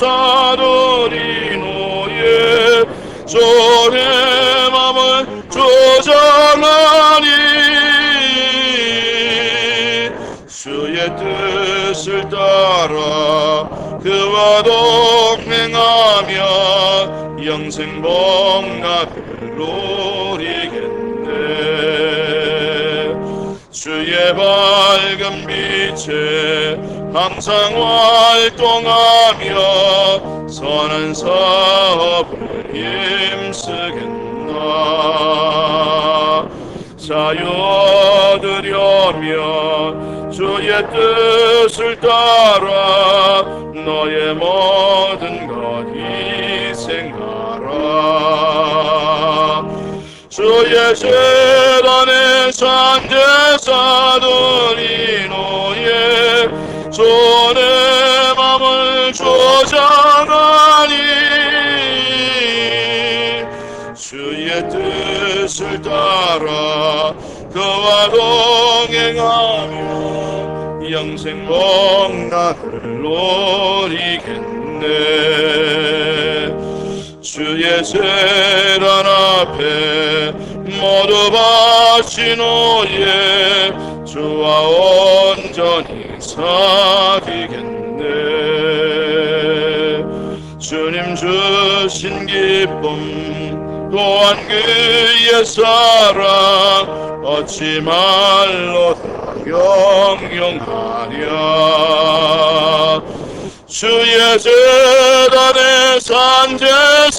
노예 주의 맘을 조장하니 주의 뜻을 따라 그와 동행하며 영생 복락을 누리겠네. 주의 밝은 빛에 항상 활동하며 선한 사업을 힘쓰겠나. 자유 얻으려면 주의 뜻을 따라 너의 모든 것 희생하라. 주의 제단에 산제사들이 노예 주의 맘을 조장하니 주의 뜻을 따라 그와 동행하며 영생 복락을 누리겠네. 주의 제단 앞에 모두 바친 후에 주와 온전히 사귀겠네. 주님 주신 기쁨 또한 그의 사랑 어찌 말로 형용하랴. 주의 제단에 산제사들이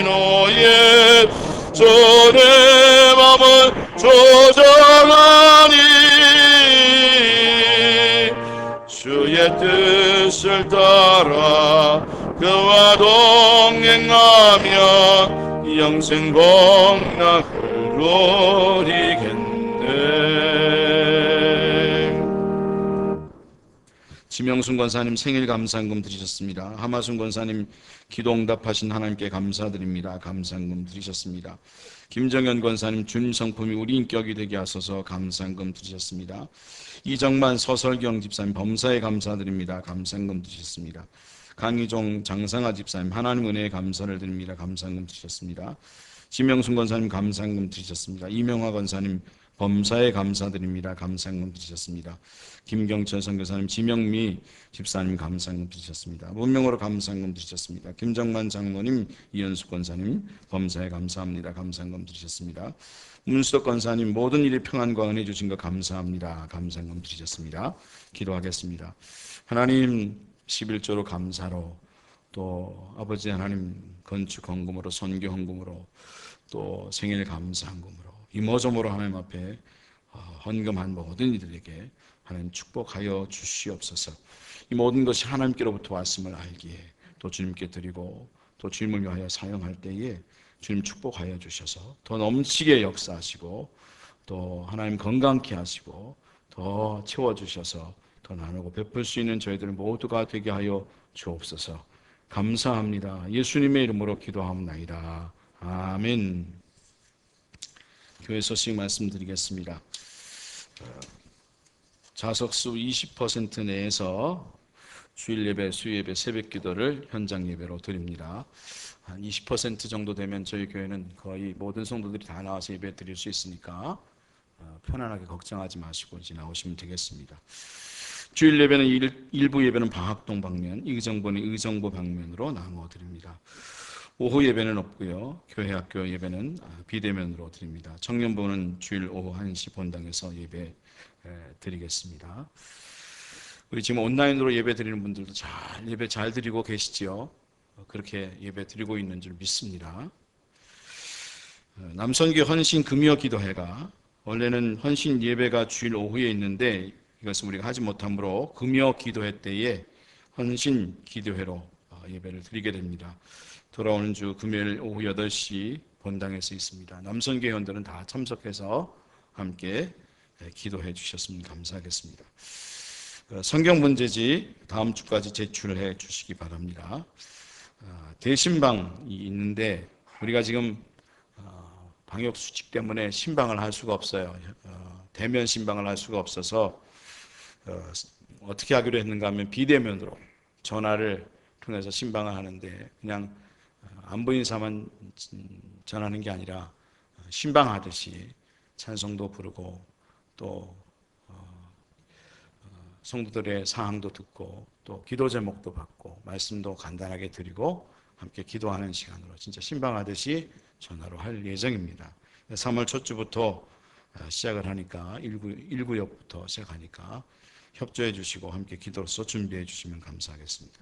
노예 주의 맘을 조장하니 주의 뜻을 따라 그와 동행하며 영생 복락을 누리겠네. 지명순 권사님 생일 감사한금 드리셨습니다. 하마순 권사님 기도응답하신 하나님께 감사드립니다. 감사한금 드리셨습니다. 김정현 권사님 주님 성품이 우리 인격이 되게 하소서 감사한금 드리셨습니다. 이정만 서설경 집사님 범사에 감사드립니다. 감사한금 드리셨습니다. 강희종 장상아 집사님 하나님 은혜에 감사를 드립니다. 감사한금 드리셨습니다. 지명순 권사님 감사한금 드리셨습니다. 이명화 권사님 범사에 감사드립니다. 감사한금 드리셨습니다. 김경철 선교사님, 지명미 집사님 감사한금 드리셨습니다. 문명으로 감사한금 드리셨습니다. 김정만 장로님, 이현숙 권사님 범사에 감사합니다. 감사한금 드리셨습니다. 문수덕 권사님 모든 일이 평안과 은혜 주신 것 감사합니다. 감사한금 드리셨습니다. 기도하겠습니다. 하나님 11조로 감사로 또 아버지 하나님 건축 헌금으로 선교 헌금으로 또 생일 감사 헌금으로 이모저모로 하나님 앞에 헌금한 모든 이들에게 하나님 축복하여 주시옵소서. 이 모든 것이 하나님께로부터 왔음을 알기에 또 주님께 드리고 또 주님을 위하여 사용할 때에 주님 축복하여 주셔서 더 넘치게 역사하시고 또 하나님 건강케 하시고 더 채워주셔서 더 나누고 베풀 수 있는 저희들 모두가 되게 하여 주옵소서. 감사합니다. 예수님의 이름으로 기도하옵나이다. 아멘. 교회 소식 말씀드리겠습니다. 좌석수 20% 내에서 주일 예배, 수요 예배, 새벽 기도를 현장 예배로 드립니다. 한 20% 정도 되면 저희 교회는 거의 모든 성도들이 다 나와서 예배 드릴 수 있으니까 편안하게 걱정하지 마시고 이제 나오시면 되겠습니다. 주일 예배는 일부 예배는 방학동 방면, 의정부는 의정부 방면으로 나누어 드립니다. 오후 예배는 없고요. 교회 학교 예배는 비대면으로 드립니다. 청년부는 주일 오후 1시 본당에서 예배 드리겠습니다. 우리 지금 온라인으로 예배 드리는 분들도 예배 잘 드리고 계시지요? 그렇게 예배 드리고 있는 줄 믿습니다. 남선교 헌신 금요 기도회가 원래는 헌신 예배가 주일 오후에 있는데 이것은 우리가 하지 못함으로 금요 기도회 때에 헌신 기도회로 예배를 드리게 됩니다. 돌아오는 주 금요일 오후 8시 본당에서 있습니다. 남선교 회원들은 다 참석해서 함께 기도해 주셨으면 감사하겠습니다. 성경 문제지 다음 주까지 제출해 주시기 바랍니다. 대신방이 있는데 우리가 지금 방역 수칙 때문에 신방을 할 수가 없어요. 대면 신방을 할 수가 없어서 어떻게 하기로 했는가 하면 비대면으로 전화를 통해서 신방을 하는데 그냥 안부 인사만 전하는 게 아니라 신방하듯이 찬송도 부르고 또 성도들의 사항도 듣고 또 기도 제목도 받고 말씀도 간단하게 드리고 함께 기도하는 시간으로 진짜 신방하듯이 전화로 할 예정입니다. 3월 첫 주부터 시작을 하니까 1구역부터 시작하니까 협조해 주시고 함께 기도로서 준비해 주시면 감사하겠습니다.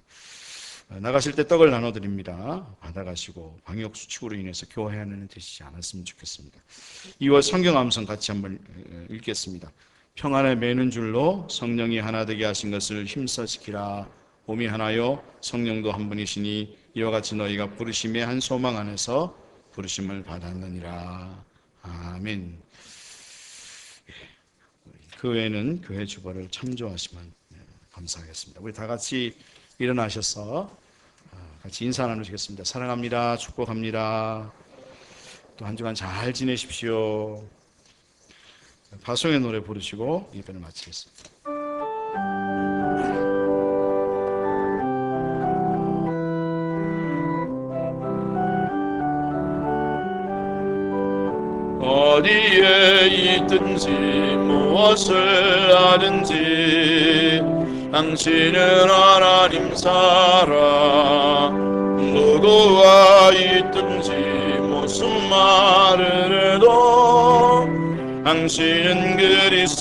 나가실 때 떡을 나눠드립니다. 받아가시고 방역수칙으로 인해서 교회안에는 드시지 않았으면 좋겠습니다. 2월 성경 암송 같이 한번 읽겠습니다. 평안에 매는 줄로 성령이 하나 되게 하신 것을 힘써 지키라. 봄이 하나요 성령도 한 분이시니 이와 같이 너희가 부르심의 한 소망 안에서 부르심을 받았느니라. 아멘. 그 외에는 교회 주보를 참조하시면 감사하겠습니다. 우리 다 같이 일어나셔서 같이 인사 나누시겠습니다. 사랑합니다. 축복합니다. 또 한 주간 잘 지내십시오. 파송의 노래 부르시고 예배를 마치겠습니다. 어디에 있든지 무엇을 하든지 당신은 하나님 사랑. 누구와 있든지 무슨 말을 해도 당신은 그리스도인.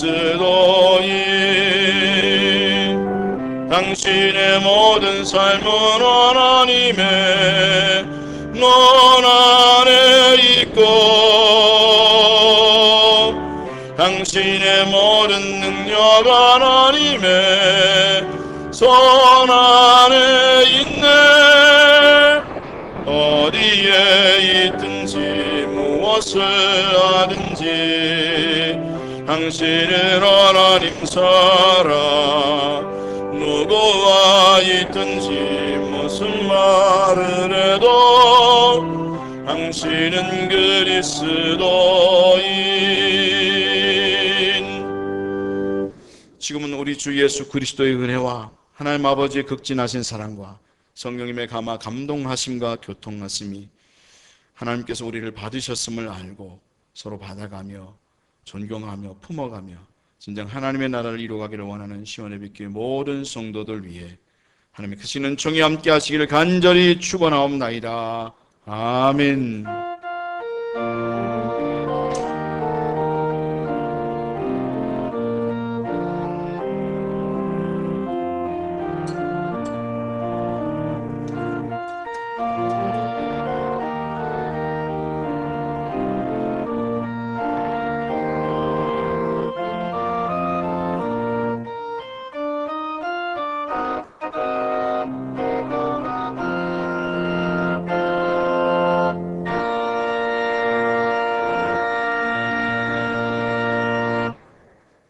당신의 모든 삶은 하나님의 눈 안에 있고 당신의 모든 능력 하나님의 손 안에 있네. 어디에 있든지 무엇을 하든지 당신은 하나님 사랑. 누구와 있든지 무슨 말을 해도 당신은 그리스도인. 지금은 우리 주 예수 그리스도의 은혜와 하나님 아버지의 극진하신 사랑과 성령님의 감동하심과 교통하심이 하나님께서 우리를 받으셨음을 알고 서로 받아가며 존경하며 품어가며 진정 하나님의 나라를 이루어가기를 원하는 시온의 빛교회 모든 성도들 위해 하나님의 크신 은총이 함께 하시기를 간절히 축원하옵나이다. 아멘.